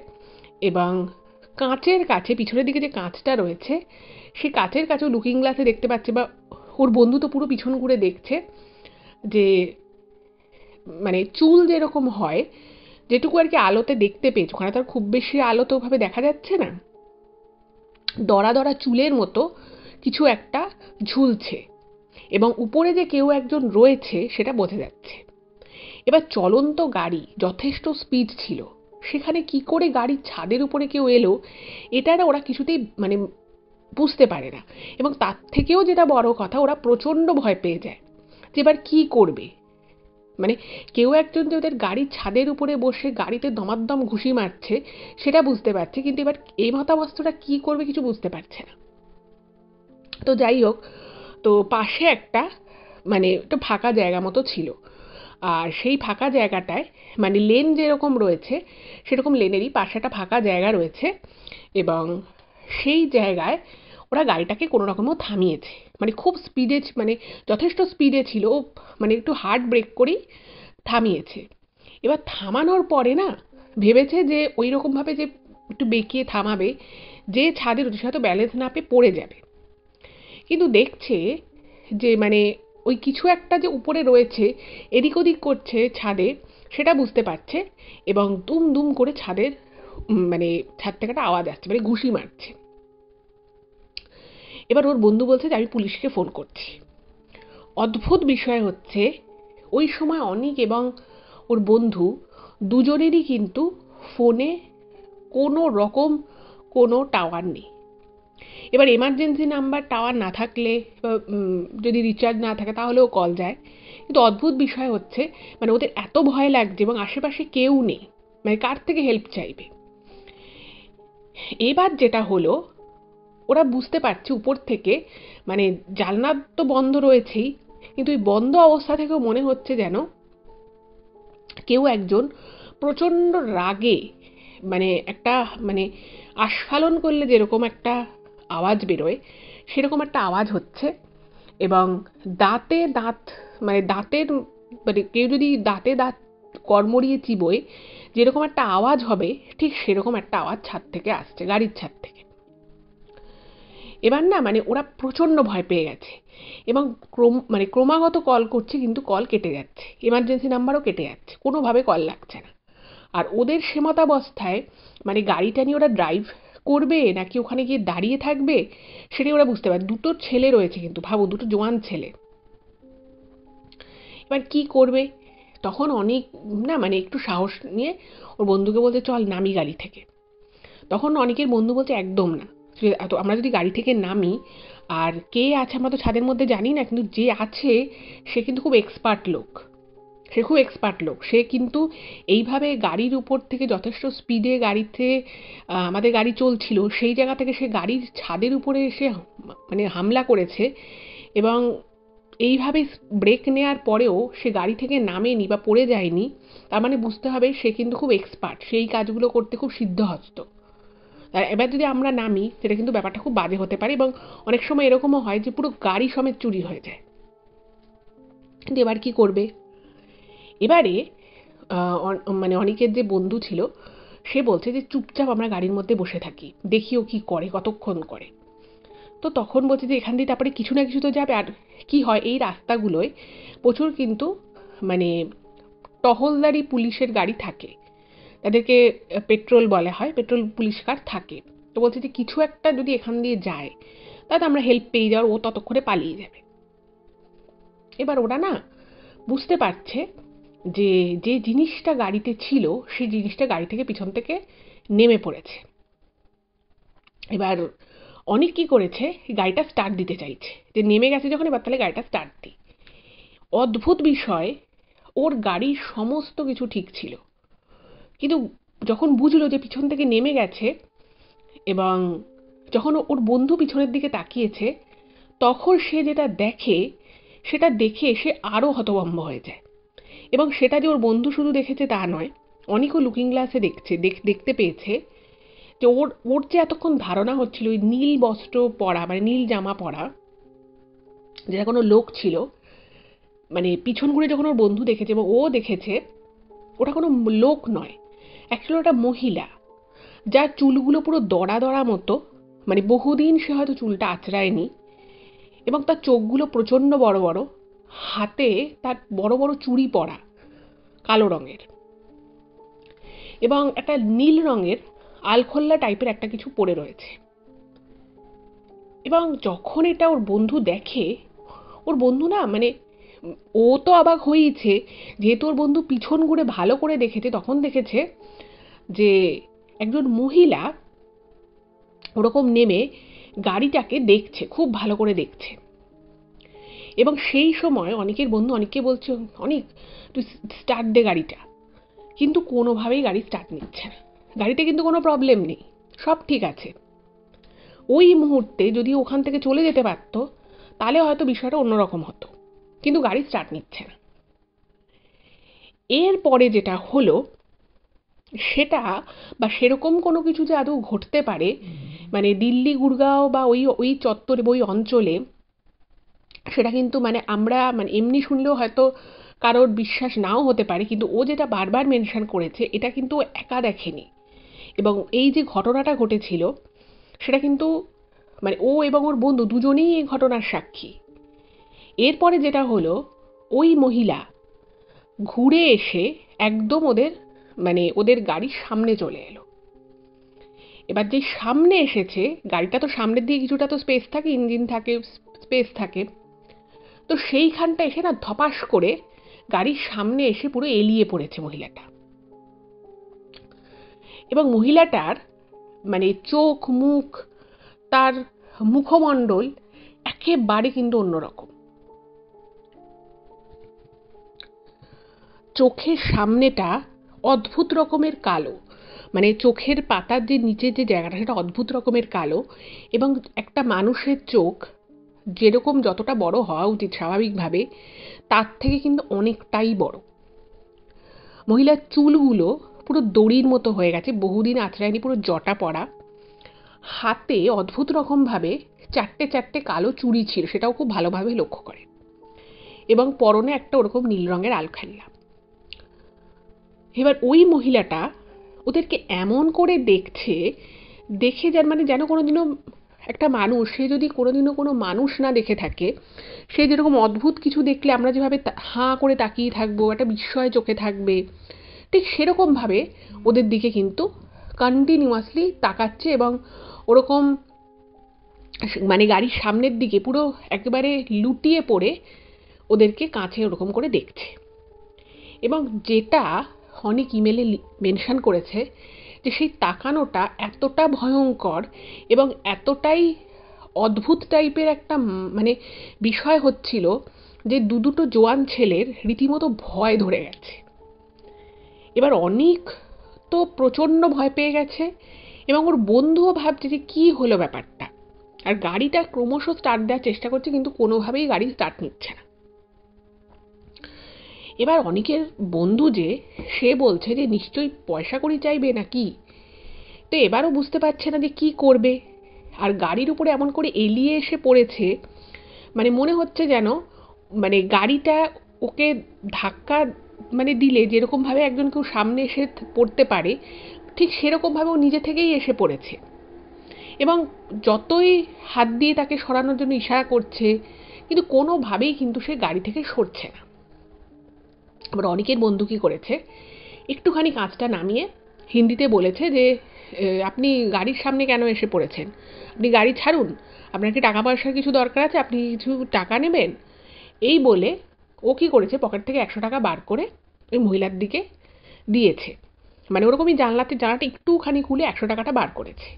এবং কাঁচের কাছে পিছনের দিকে যে কাঁচটা রয়েছে সেই কাঁচের কাছেও লুকিং গ্লাসে দেখতে পাচ্ছে, বা ওর বন্ধু তো পুরো পিছন ঘুরে দেখছে যে মানে চুল যেরকম হয়, যেটুকু আর কি আলোতে দেখতে পেয়েছে, ওখানে তো আর খুব বেশি আলো তো ওভাবে দেখা যাচ্ছে না, দড়া দড়া চুলের মতো কিছু একটা ঝুলছে এবং উপরে যে কেউ একজন রয়েছে সেটা বোঝা যাচ্ছে। এবার চলন্ত গাড়ি যথেষ্ট স্পিড ছিল, সেখানে কি করে গাড়ির ছাদের উপরে কেউ এলো এটা ওরা কিছুতেই মানে বুঝতে পারে না। এবং তার থেকেও যেটা বড় কথা, ওরা প্রচণ্ড ভয় পেয়ে যায় যে এবার কী করবে। মানে কেউ একজন যে ওদের গাড়ির ছাদের উপরে বসে গাড়িতে দমাদ্দম ঘুষি মারছে সেটা বুঝতে পারছে, কিন্তু এবার এই মতাবস্থাটা কী করবে কিছু বুঝতে পারছে না। তো যাই হোক, তো পাশে একটা মানে একটু ফাঁকা জায়গা মতো ছিল। আর সেই ফাঁকা জায়গাটায় মানে লেন যেরকম রয়েছে সেরকম লেনেরই পাশে একটা ফাঁকা জায়গা রয়েছে, এবং সেই জায়গায় ওরা গাড়িটাকে কোনো রকমে থামিয়েছে। মানে খুব স্পিডে, মানে যথেষ্ট স্পিডে ছিল, মানে একটু হার্ড ব্রেক করেই থামিয়েছে। এবার থামানোর পরে না ভেবেছে যে ওই রকমভাবে যে একটু বেঁকিয়ে থামাবে, যে ছাদের ওদের সাথে ব্যালেন্স না পেয়ে পড়ে যাবে। কিন্তু দেখছে যে মানে ওই কিছু একটা যে উপরে রয়েছে এদিক ওদিক করছে ছাদে, সেটা বুঝতে পারছে, এবং দুম দুম করে ছাদের মানে ছাদ থেকে একটা আওয়াজ আসছে, মানে ঘুষি মারছে। এবার ওর বন্ধু বলছে যে আমি পুলিশকে ফোন করছি। অদ্ভুত বিষয় হচ্ছে ওই সময় অনিক এবং ওর বন্ধু দুজনেরই কিন্তু ফোনে কোনো রকম কোনো টাওয়ার নেই। এবার এমার্জেন্সি নাম্বার টাওয়ার না থাকলে, যদি রিচার্জ না থাকে তাহলেও কল যায়, কিন্তু অদ্ভুত বিষয় হচ্ছে মানে ওদের এত ভয় লাগছে এবং আশেপাশে কেউ নেই, মানে কার থেকে হেল্প চাইবে। এবার যেটা হলো, ওরা বুঝতে পারছে উপর থেকে, মানে জানলা তো বন্ধ রয়েছেই, কিন্তু ওই বন্ধ অবস্থা থেকেও মনে হচ্ছে যেন কেউ একজন প্রচণ্ড রাগে, মানে একটা মানে আস্ফালন করলে যেরকম একটা আওয়াজ বেরোয় সেরকম একটা আওয়াজ হচ্ছে। এবং দাঁতে দাঁত, মানে দাঁতের, মানে কেউ যদি দাঁতে দাঁত কড়মড়িয়ে চিবোয় যেরকম একটা আওয়াজ হবে, ঠিক সেরকম একটা আওয়াজ ছাদ থেকে আসছে, গাড়ির ছাদ থেকে। এবার না মানে ওরা প্রচণ্ড ভয় পেয়ে গেছে, এবং মানে ক্রমাগত কল করছে, কিন্তু কল কেটে যাচ্ছে, এমার্জেন্সি নাম্বারও কেটে যাচ্ছে, কোনোভাবে কল লাগছে না। আর ওদের সেমতাবস্থায় মানে গাড়িটা নিয়ে ওরা ড্রাইভ করবে নাকি ওখানে গিয়ে দাঁড়িয়ে থাকবে সেটাই ওরা বুঝতে পারে। দুটো ছেলে রয়েছে, কিন্তু ভাবো দুটো জোয়ান ছেলে, এবার কি করবে? তখন অনেক না মানে একটু সাহস নিয়ে ওর বন্ধুকে বলতে চল নামি গাড়ি থেকে। তখন অনেকের বন্ধু বলছে একদম না, আমরা যদি গাড়ি থেকে নামি, আর কে আছে আমরা তো ছাদের মধ্যে জানি না, কিন্তু যে আছে সে কিন্তু খুব এক্সপার্ট লোক, সে খুব এক্সপার্ট লোক, সে কিন্তু এইভাবে গাড়ির উপর থেকে যথেষ্ট স্পিডে গাড়িতে আমাদের গাড়ি চলছিল সেই জায়গা থেকে সে গাড়ির ছাদের উপরে এসে মানে হামলা করেছে, এবং এইভাবে ব্রেক নেওয়ার পরেও সে গাড়ি থেকে নামেনি বা পড়ে যায়নি। তার মানে বুঝতে হবে সে কিন্তু খুব এক্সপার্ট, সেই কাজগুলো করতে খুব সিদ্ধহস্ত। আর এবার যদি আমরা নামি সেটা কিন্তু ব্যাপারটা খুব বাজে হতে পারে, এবং অনেক সময় এরকমও হয় যে পুরো গাড়ি সমেত চুরি হয়ে যায়। কিন্তু এবার কি করবে? এবারে মানে অনিকের যে বন্ধু ছিল সে বলছে যে চুপচাপ আমরা গাড়ির মধ্যে বসে থাকি, দেখিও কি করে, কতক্ষণ করে। তো তখন বলছে যে এখান দিয়ে তারপরে কিছু না কিছু তো যাবে। আর কি হয় এই রাস্তাগুলোয় প্রচুর কিন্তু মানে টহলদারি পুলিশের গাড়ি থাকে, তাদেরকে পেট্রোল বলা হয়, পেট্রোল পুলিশ কার থাকে। তো বলছে যে কিছু একটা যদি এখান দিয়ে যায় তাহলে আমরা হেল্প পেয়ে যাওয়ার, ও ততক্ষণে পালিয়ে যাবে। এবার ওরা না বুঝতে পারছে যে যে জিনিসটা গাড়িতে ছিল সেই জিনিসটা গাড়ি থেকে পিছন থেকে নেমে পড়েছে। এবার অনেক কি করেছে, গাড়িটা স্টার্ট দিতে চাইছে, যে নেমে গেছে যখন এবার তাহলে গাড়িটা স্টার্ট দিই। অদ্ভুত বিষয়, ওর গাড়ির সমস্ত কিছু ঠিক ছিল, কিন্তু যখন বুঝলো যে পিছন থেকে নেমে গেছে, এবং যখন ওর বন্ধু পিছনের দিকে তাকিয়েছে, তখন সে যেটা দেখে সেটা দেখে সে আরও হতভম্ব হয়ে যায়। এবং সেটা যে ওর বন্ধু শুধু দেখেছে তা নয়, অনেকও লুকিং গ্লাসে দেখতে পেয়েছে যে ওর ওর যে এতক্ষণ ধারণা হচ্ছিল ওই নীল বস্ত্র পরা, মানে নীল জামা পরা যেটা কোনো লোক ছিল, মানে পিছন ঘুরে যখন ওর বন্ধু দেখেছে এবং ও দেখেছে ওটা কোনো লোক নয়, অ্যাকচুয়ালি ওটা মহিলা, যার চুলগুলো পুরো দড়া দড়া মতো, মানে বহুদিন সে হয়তো চুলটা আঁচড়ায়নি, এবং তার চোখগুলো প্রচণ্ড বড় বড়, হাতে তার বড় বড় চুড়ি পরা কালো রঙের, এবং একটা নীল রঙের আলখোল্লা টাইপের একটা কিছু পরে রয়েছে। এবং যখন এটা ওর বন্ধু দেখে, ওর বন্ধু না মানে ও তো অবাক হয়েইছে, যেহেতু ওর বন্ধু পিছন ঘুরে ভালো করে দেখেছে, তখন দেখেছে যে একজন মহিলা ওরকম নেমে গাড়িটাকে দেখছে, খুব ভালো করে দেখছে। এবং সেই সময় অনেকের বন্ধু অনেককে বলছে অনেক তুই স্টার্ট দে গাড়িটা, কিন্তু কোনোভাবেই গাড়ি স্টার্ট নিচ্ছে না। গাড়িতে কিন্তু কোনো প্রবলেম নেই, সব ঠিক আছে। ওই মুহূর্তে যদি ওখান থেকে চলে যেতে পারতো তাহলে হয়তো বিষয়টা অন্যরকম হতো, কিন্তু গাড়ি স্টার্ট নিচ্ছে না। এরপরে যেটা হলো সেটা বা সেরকম কোনো কিছু যে আদৌ ঘটতে পারে, মানে দিল্লি গুড়গাঁও বা ওই ওই চত্বরে বা ওই অঞ্চলে, সেটা কিন্তু মানে আমরা মানে এমনি শুনলেও হয়তো কারোর বিশ্বাস নাও হতে পারে, কিন্তু ও যেটা বারবার মেনশন করেছে এটা কিন্তু ও একা দেখেনি। এবং এই যে ঘটনাটা ঘটেছিল সেটা কিন্তু মানে ও এবং ওর বন্ধু দুজনেই এই ঘটনার সাক্ষী। এরপরে যেটা হলো, ওই মহিলা ঘুরে এসে একদম মানে ওদের গাড়ির সামনে চলে এলো। এবার যে সামনে এসেছে, গাড়িটা তো সামনের দিকে কিছুটা তো স্পেস থাকে, ইঞ্জিন থাকে, স্পেস থাকে, তো সেইখানটা এসে না ধপাস করে গাড়ির সামনে এসে পুরো এলিয়ে পড়েছে মহিলাটা। এবং মহিলাটার মানে চোখ মুখ, তার মুখমণ্ডল একেবারে কিন্তু অন্যরকম। চোখের সামনেটা অদ্ভুত রকমের কালো, মানে চোখের পাতার যে নিচের যে জায়গাটা সেটা অদ্ভুত রকমের কালো। এবং একটা মানুষের চোখ যেরকম যতটা বড় হওয়া উচিত স্বাভাবিকভাবে, তার থেকে কিন্তু অনেকটাই বড়। মহিলার চুলগুলো পুরো দড়ির মতো হয়ে গেছে, বহুদিন আঁচড়ায়নি, পুরো জটা পড়া। হাতে অদ্ভুত রকমভাবে চারটে চারটে কালো চুড়ি ছিল, সেটাও খুব ভালোভাবে লক্ষ্য করে। এবং পরনে একটা ওরকম নীল রঙের আলখাল্লা। এবার ওই মহিলাটা ওদেরকে এমন করে দেখছে, দেখে যার মানে যেন কোনোদিনও একটা মানুষ, সে যদি কোনোদিনও কোনো মানুষ না দেখে থাকে, সে যেরকম অদ্ভুত কিছু দেখলে আমরা যেভাবে হাঁ করে তাকিয়ে থাকবো, একটা বিস্ময় চোখে থাকবে, ঠিক সেরকমভাবে ওদের দিকে কিন্তু কন্টিনিউয়াসলি তাকাচ্ছে। এবং ওরকম মানে গাড়ির সামনের দিকে পুরো একেবারে লুটিয়ে পড়ে ওদেরকে কাছে ওরকম করে দেখছে। এবং যেটা অনেক ইমেলে মেনশন করেছে যে সেই তাকানোটা এতটা ভয়ঙ্কর এবং এতটাই অদ্ভুত টাইপের একটা মানে বিষয় হচ্ছিল যে দুটো জোয়ান ছেলের রীতিমতো ভয় ধরে গেছে। এবার অনেক তো প্রচণ্ড ভয় পেয়ে গেছে এবং ওর বন্ধুও ভাবছে যে কী হলো ব্যাপারটা। আর গাড়িটা ক্রমশ স্টার্ট দেওয়ার চেষ্টা করছে, কিন্তু কোনোভাবেই গাড়ি স্টার্ট নিচ্ছে না। এবার অনেকের বন্ধু যে, সে বলছে যে নিশ্চয়ই পয়সা কড়ি চাইবে নাকি। তো এবারও বুঝতে পারছে না যে কি করবে। আর গাড়ির উপরে এমন করে এলিয়ে এসে পড়েছে, মানে মনে হচ্ছে যেন মানে গাড়িটা ওকে ধাক্কা মানে দিলে যেরকমভাবে একজন কেউ সামনে এসে পড়তে পারে, ঠিক সেরকমভাবে ও নিজে থেকেই এসে পড়েছে। এবং যতই হাত দিয়ে তাকে সরানোর জন্য ইশারা করছে, কিন্তু কোনোভাবেই কিন্তু সে গাড়ি থেকে সরছে না। আবার অনেকের বন্ধু কী করেছে, একটুখানি কাঁচটা নামিয়ে হিন্দিতে বলেছে যে আপনি গাড়ির সামনে কেন এসে পড়েছেন, আপনি গাড়ি ছাড়ুন, আপনার কি টাকা পয়সার কিছু দরকার আছে, আপনি কিছু টাকা নেবেন। এই বলে ও কী করেছে, পকেট থেকে 100 টাকা বার করে ওই মহিলার দিকে দিয়েছে। মানে ওরকমই জানলাটা একটুখানি খুলে 100 টাকাটা বার করেছে।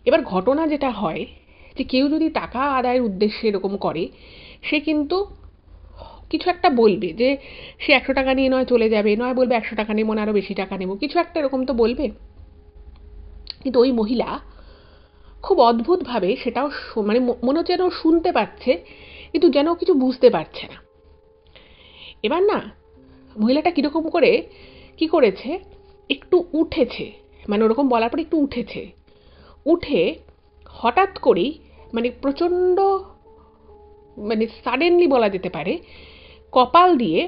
এবার ঘটনা যেটা হয় যে কেউ যদি টাকা আদায়ের উদ্দেশ্যে এরকম করে, সে কিন্তু কিছু একটা বলবে, যে সে 100 টাকা নিয়ে নয় চলে যাবে, নয় বলবে 100 টাকা নেবো না, আরও বেশি টাকা নেবো, কিছু একটা এরকম তো বলবে। কিন্তু ওই মহিলা খুব অদ্ভুতভাবে সেটাও মানে মনে হচ্ছে যেন শুনতে পাচ্ছে, কিন্তু যেন কিছু বুঝতে পারছে না। এবার না মহিলাটা কীরকম করে কি করেছে, একটু উঠেছে, মানে ওরকম বলার পর একটু উঠেছে, উঠে হঠাৎ করেই মানে প্রচণ্ড মানে সাডেনলি বলা যেতে পারে, কপাল দিয়ে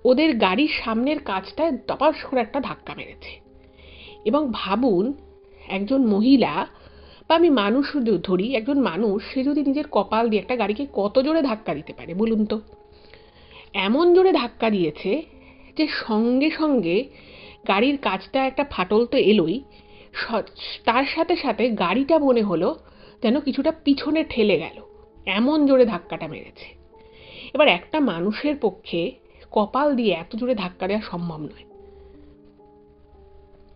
ওদের গাড়ির সামনের কাঁচটায় দপাস করে একটা ধাক্কা মেরেছে। এবং ভাবুন, একজন মহিলা বা আমি মানুষ ধরি, একজন মানুষ সে যদি নিজের কপাল দিয়ে একটা গাড়িকে কত জোরে ধাক্কা দিতে পারে বলুন তো। এমন জোরে ধাক্কা দিয়েছে যে সঙ্গে সঙ্গে গাড়ির কাঁচটা একটা ফাটল তো এলোই, তার সাথে সাথে গাড়িটা মনে হলো যেন কিছুটা পিছনে ঠেলে গেল, এমন জোরে ধাক্কাটা মেরেছে। এবার একটা মানুষের পক্ষে কপাল দিয়ে এত জোরে ধাক্কা দেওয়া সম্ভব নয়।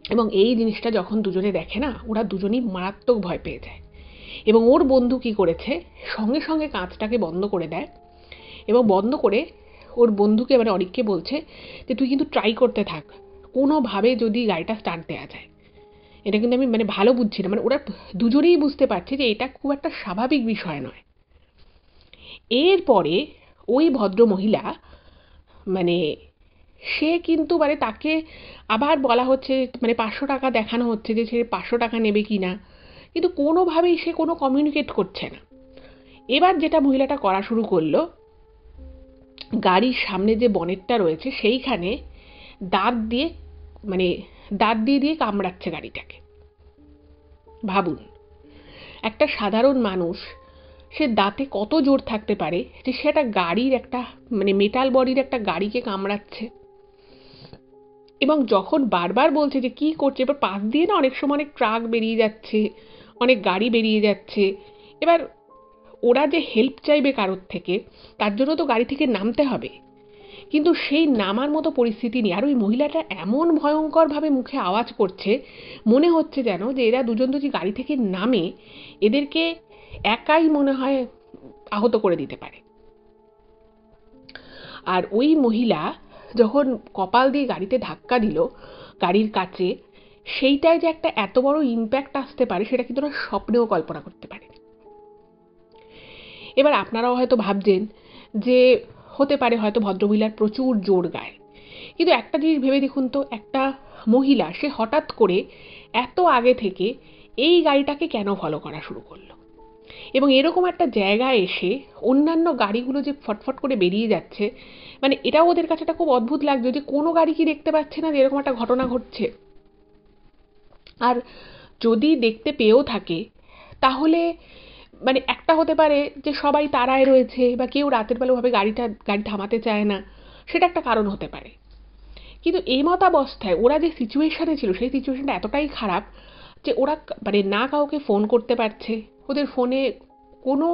এবং এই জিনিসটা যখন দুজনে দেখে না, ওরা দুজনেই মারাত্মক ভয় পেয়ে যায়। এবং ওর বন্ধু কি করেছে, সঙ্গে সঙ্গে কাঁচটাকে বন্ধ করে দেয় এবং বন্ধ করে ওর বন্ধুকে মানে অরিককে বলছে যে তুই কিন্তু ট্রাই করতে থাক, কোনোভাবে যদি গাড়িটা স্টার্ট দেওয়া যায়। এটা কিন্তু আমি মানে ভালো বুঝছি না, মানে ওরা দুজনেই বুঝতে পারছে যে এটা খুব একটা স্বাভাবিক বিষয় নয়। এরপরে ওই ভদ্র মহিলা মানে সে কিন্তু মানে তাকে আবার বলা হচ্ছে, মানে 500 টাকা দেখানো হচ্ছে যে সে 500 টাকা নেবে কি না, কিন্তু কোনোভাবেই সে কোনো কমিউনিকেট করছে না। এবার যেটা মহিলাটা করা শুরু করলো, গাড়ির সামনে যে বনেটটা রয়েছে সেইখানে দাঁত দিয়ে মানে দাঁত দিয়ে দিয়ে কামড়াচ্ছে গাড়িটাকে। ভাবুন, একটা সাধারণ মানুষ সে দাঁতে কত জোর থাকতে পারে যে সে একটা গাড়ির একটা মানে মেটাল বডির একটা গাড়িকে কামড়াচ্ছে। এবং যখন বারবার বলছে যে কি করছে, এবার পাশ দিয়ে না অনেক সময় অনেক ট্রাক বেরিয়ে যাচ্ছে, অনেক গাড়ি বেরিয়ে যাচ্ছে, এবার ওরা যে হেল্প চাইবে কারোর থেকে, তার জন্য তো গাড়ি থেকে নামতে হবে, কিন্তু সেই নামার মতো পরিস্থিতি নেই। আর ওই মহিলাটা এমন ভয়ঙ্করভাবে মুখে আওয়াজ করছে, মনে হচ্ছে যেন যে এরা দুজন যদি গাড়ি থেকে নামে এদেরকে একাই মনে হয় আহত করে দিতে পারে। আর ওই মহিলা যখন কপাল দিয়ে গাড়িতে ধাক্কা দিল গাড়ির কাছে, সেইটায় যে একটা এত বড় ইম্প্যাক্ট আসতে পারে সেটা কিন্তু ওরা স্বপ্নেও কল্পনা করতে পারে। এবার আপনারাও হয়তো ভাবছেন যে হতে পারে হয়তো ভদ্রমহিলার প্রচুর জোর গায়ে, কিন্তু একটা জিনিস ভেবে দেখুন তো, একটা মহিলা সে হঠাৎ করে এত আগে থেকে এই গাড়িটাকে কেন ফলো করা শুরু করলো, এবং এরকম একটা জায়গায় এসে অন্যান্য গাড়িগুলো যে ফটফট করে বেরিয়ে যাচ্ছে, মানে এটাও ওদের কাছে একটা খুব অদ্ভুত লাগছে যে কোনো গাড়ি কি দেখতে পাচ্ছে না যে এরকম একটা ঘটনা ঘটছে। আর যদি দেখতে পেয়েও থাকে তাহলে মানে একটা হতে পারে যে সবাই তাড়ায় রয়েছে বা কেউ রাতের বেলা ভাবে গাড়ি থামাতে চায় না, সেটা একটা কারণ হতে পারে। কিন্তু এই মতাবস্থায় ওরা যে সিচুয়েশনে ছিল সেই সিচুয়েশনটা এতটাই খারাপ যে ওরা মানে না কাউকে ফোন করতে পারছে, ওদের ফোনে কোনো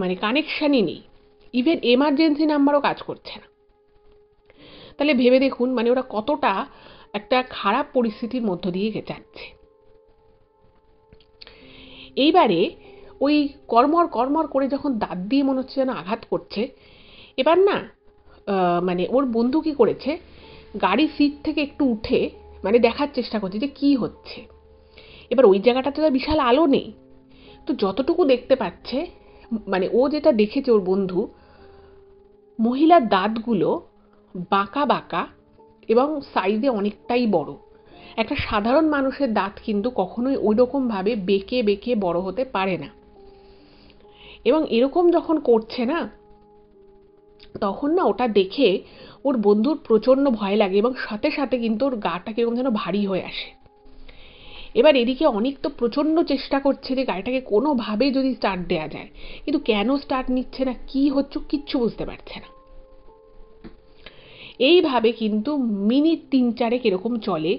মানে কানেকশানই নেই, ইভেন এমার্জেন্সি নাম্বারও কাজ করছে না। তাহলে ভেবে দেখুন মানে ওরা কতটা একটা খারাপ পরিস্থিতির মধ্য দিয়ে যাচ্ছে। এইবারে ওই কর্মর কর্মর করে যখন দাঁত দিয়ে মনে হচ্ছে যেন আঘাত করছে, এবার না মানে ওর বন্ধু কি করেছে, গাড়ির সিট থেকে একটু উঠে মানে দেখার চেষ্টা করছে যে কি হচ্ছে। এবার ওই জায়গাটাতে তো বিশাল আলো নেই, তো যতটুকু দেখতে পাচ্ছে মানে ও যেটা দেখেছে ওর বন্ধু, মহিলার দাঁতগুলো বাঁকা বাঁকা এবং সাইজে অনেকটাই বড়। একটা সাধারণ মানুষের দাঁত কিন্তু কখনোই ওই রকমভাবে বেঁকে বেঁকে বড় হতে পারে না। এবং এরকম যখন করছে না, তখন না ওটা দেখে ওর বন্ধুর প্রচণ্ড ভয় লাগে এবং সাথে সাথে কিন্তু ওর গাটা কিরকম যেন ভারী হয়ে আসে। এবার এদিকে অনেক তো প্রচণ্ড চেষ্টা করছে যে গাড়িটাকে কোনোভাবে যদি স্টার্ট দেওয়া যায়, কিন্তু কেন স্টার্ট নিচ্ছে না, কি হচ্ছে কিচ্ছু বুঝতে পারছে না। এইভাবে কিন্তু মিনিট 3-4 এরকম চলে,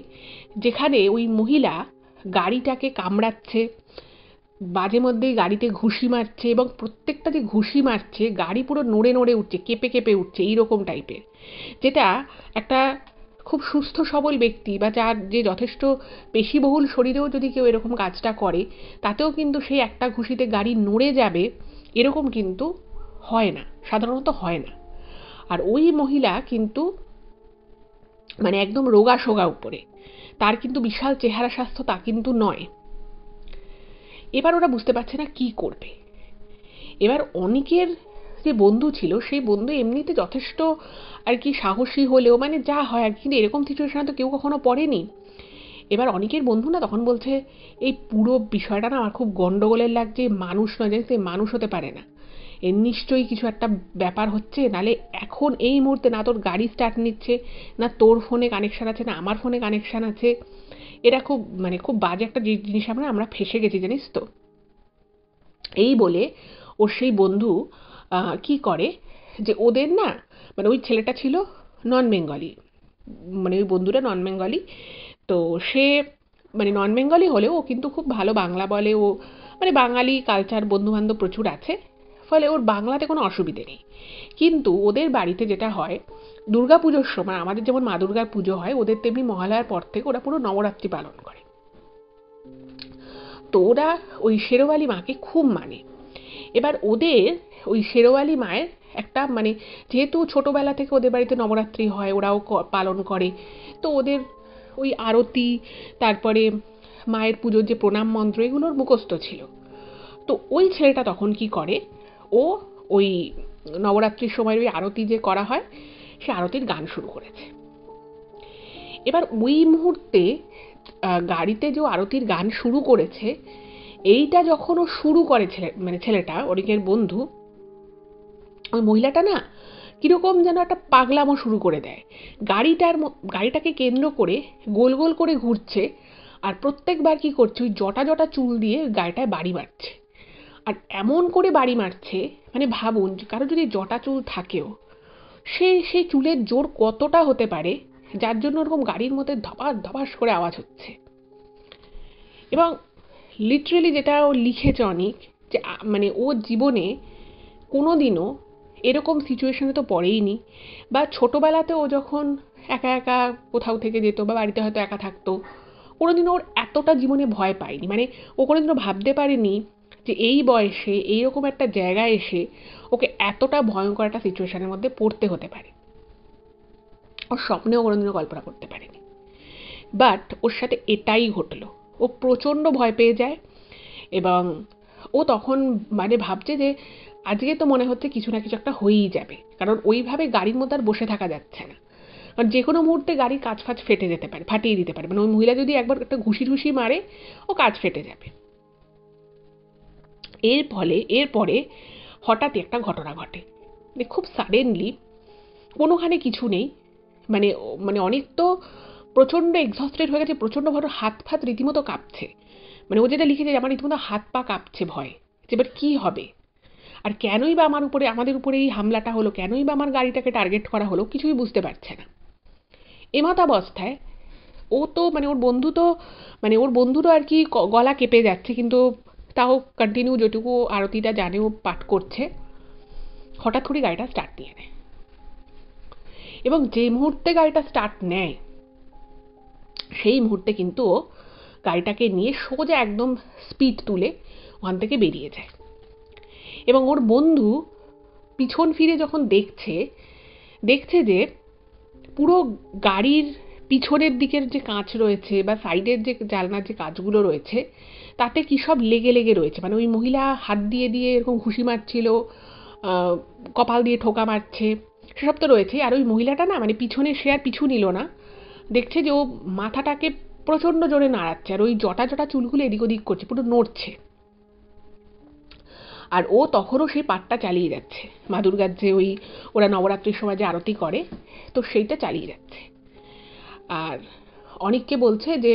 যেখানে ওই মহিলা গাড়িটাকে কামড়াচ্ছে, মাঝে মধ্যেই গাড়িতে ঘুষি মারছে, এবং প্রত্যেকটা যে ঘুষি মারছে গাড়ি পুরো নড়ে নড়ে উঠছে, কেঁপে কেঁপে উঠছে, এইরকম টাইপের। যেটা একটা খুব সুস্থ সবল ব্যক্তি বা যার যে যথেষ্ট পেশিবহুল শরীরেও যদি কেউ এরকম কাজটা করে, তাতেও কিন্তু সেই একটা ঘুষিতে গাড়ি নড়ে যাবে এরকম কিন্তু হয় না, সাধারণত হয় না। আর ওই মহিলা কিন্তু মানে একদম রোগা সোগা উপরে, তার কিন্তু বিশাল চেহারা স্বাস্থ্য তা কিন্তু নয়। এবার ওরা বুঝতে পারছে না কি করবে। এবার অনিকের যে বন্ধু ছিল সেই বন্ধু এমনিতে যথেষ্ট আর কি সাহসী হলেও মানে যা হয় আর কি, কিন্তু এরকম সিচুয়েশনে তো কেউ কখনো পড়েনি। এবার অনিকের বন্ধু না তখন বলছে, এই পুরো বিষয়টা না আমার খুব গন্ডগোলের লাগছে, মানুষ নয় জানিস, মানুষ হতে পারে না, এর নিশ্চয়ই কিছু একটা ব্যাপার হচ্ছে, নালে এখন এই মুহূর্তে না তোর গাড়ি স্টার্ট নিচ্ছে, না তোর ফোনে কানেকশান আছে, না আমার ফোনে কানেকশান আছে, এটা খুব মানে খুব বাজে একটা জিনিস, আমরা ফেসে গেছি জানিস তো। এই বলে ওর সেই বন্ধু কি করে যে ওদের না মানে ওই ছেলেটা ছিল নন বেঙ্গলি, মানে ওই বন্ধুটা নন বেঙ্গলি, তো সে মানে নন বেঙ্গলি হলেও ও কিন্তু খুব ভালো বাংলা বলে, ও মানে বাঙালি কালচার বন্ধুবান্ধব প্রচুর আছে, ফলে ওর বাংলাতে কোনো অসুবিধে নেই। কিন্তু ওদের বাড়িতে যেটা হয়, দুর্গা পুজোর সময় আমাদের যেমন মা দুর্গার পুজো হয়, ওদের তেমনি মহালয়ার পর থেকে ওরা পুরো নবরাত্রি পালন করে। তো ওরা ওই শেরোয়ালি মাকে খুব মানে। এবার ওদের ওই শেরোয়ালি মায়ের একটা মানে যেহেতু ছোটোবেলা থেকে ওদের বাড়িতে নবরাত্রি হয়, ওরাও পালন করে, তো ওদের ওই আরতি, তারপরে মায়ের পুজোর যে প্রণাম মন্ত্র, এগুলোর মুখস্থ ছিল। তো ওই ছেলেটা তখন কি করে, ও ওই নবরাত্রির সময় ওই আরতি যে করা হয় সে আরতির গান শুরু করেছে। এবার ওই মুহূর্তে গাড়িতে যে আরতির গান শুরু করেছে, এইটা যখন ও শুরু করে ছেলেটা অরিকের বন্ধু, ওই মহিলাটা না কিরকম যেন একটা পাগলামো শুরু করে দেয়। গাড়িটাকে কেন্দ্র করে গোল গোল করে ঘুরছে, আর প্রত্যেকবার কি করছে, ওই জটা জটা চুল দিয়ে গাড়িটায় বাড়ি মারছে। আর এমন করে বাড়ি মারছে, মানে ভাবুন কারো যদি জটা চুল থাকেও সেই চুলের জোর কতটা হতে পারে, যার জন্য ওরকম গাড়ির মধ্যে ধপাস ধপাস করে আওয়াজ হচ্ছে। এবং লিটারেলি যেটা ও লিখেছে অনেক, যে মানে ও জীবনে কোনোদিনও এরকম সিচুয়েশনে তো পড়েইনি, বা ছোটোবেলাতে ও যখন একা একা কোথাও থেকে যেত বা বাড়িতে হয়তো একা থাকতো, কোনোদিনও ওর এতটা জীবনে ভয় পায়নি। মানে ও কোনোদিনও ভাবতে পারেনি যে এই বয়সে এইরকম একটা জায়গায় এসে ওকে এতটা ভয়ঙ্কর একটা সিচুয়েশনের মধ্যে পড়তে হতে পারে। ওর স্বপ্নেও কোনোদিনও কল্পনা করতে পারেনি। বাট ওর সাথে এটাই ঘটলো। ও প্রচণ্ড ভয় পেয়ে যায়, এবং ও তখন মানে ভাবছে যে আজকে তো মনে হচ্ছে কিছু না কিছু একটা হয়েই যাবে, কারণ ওইভাবে গাড়ির মধ্যে আর বসে থাকা যাচ্ছে না। কারণ যে কোনো মুহূর্তে গাড়ির কাঁচ ফাঁচ ফেটে যেতে পারে, ফাটিয়ে দিতে পারে। মানে ওই মহিলা যদি একবার একটা ঘুষি মারে, ও কাঁচ ফেটে যাবে। এরপরে হঠাৎই একটা ঘটনা ঘটে। মানে খুব সাডেনলি, কোনোখানে কিছু নেই, মানে মানে অনেক তো প্রচণ্ড এক্সস্টেড হয়ে গেছে, প্রচণ্ড ভাবে হাত ফাত রীতিমতো কাঁপছে। মানে ও যেটা লিখেছে যে আমার রীতিমতো হাত পা কাঁপছে ভয়, যে এবার কী হবে, আর কেনই বা আমাদের উপরে এই হামলাটা হলো, কেনই বা আমার গাড়িটাকে টার্গেট করা হলো, কিছুই বুঝতে পারছে না। এমতাবস্থায় ও তো মানে ওর বন্ধুরও আর কি গলা কেঁপে যাচ্ছে, কিন্তু তাও কন্টিনিউ যেটুকু আরতিটা জানে ও পাঠ করছে। হঠাৎ করে গাড়িটা স্টার্ট দিয়ে নেয়, এবং যে মুহূর্তে গাড়িটা স্টার্ট নেয় সেই মুহূর্তে কিন্তু ও গাড়িটাকে নিয়ে সোজা একদম স্পিড তুলে ওখান থেকে বেরিয়ে যায়। এবং ওর বন্ধু পিছন ফিরে যখন দেখছে যে পুরো গাড়ির পিছনের দিকের যে কাঁচ রয়েছে বা সাইডের যে জানলার যে কাঁচগুলো রয়েছে, তাতে কী সব লেগে লেগে রয়েছে। মানে ওই মহিলা হাত দিয়ে এরকম ঘুষি মারছিল, কপাল দিয়ে ঠোকা মারছে, সেসব তো রয়েছেই। আর ওই মহিলাটা না মানে পিছনে সে আর পিছু নিল না, দেখছে যে ও মাথাটাকে প্রচণ্ড জোরে নাড়াচ্ছে, আর ওই জটা জটা চুলগুলো এদিক ওদিক করছে, পুরো নড়ছে। আর ও তখনও সেই পাঠটা চালিয়ে যাচ্ছে, মা দুর্গার যে ওই ওরা নবরাত্রির সময় যে আরতি করে, তো সেইটা চালিয়ে যাচ্ছে। আর অনেককে বলছে যে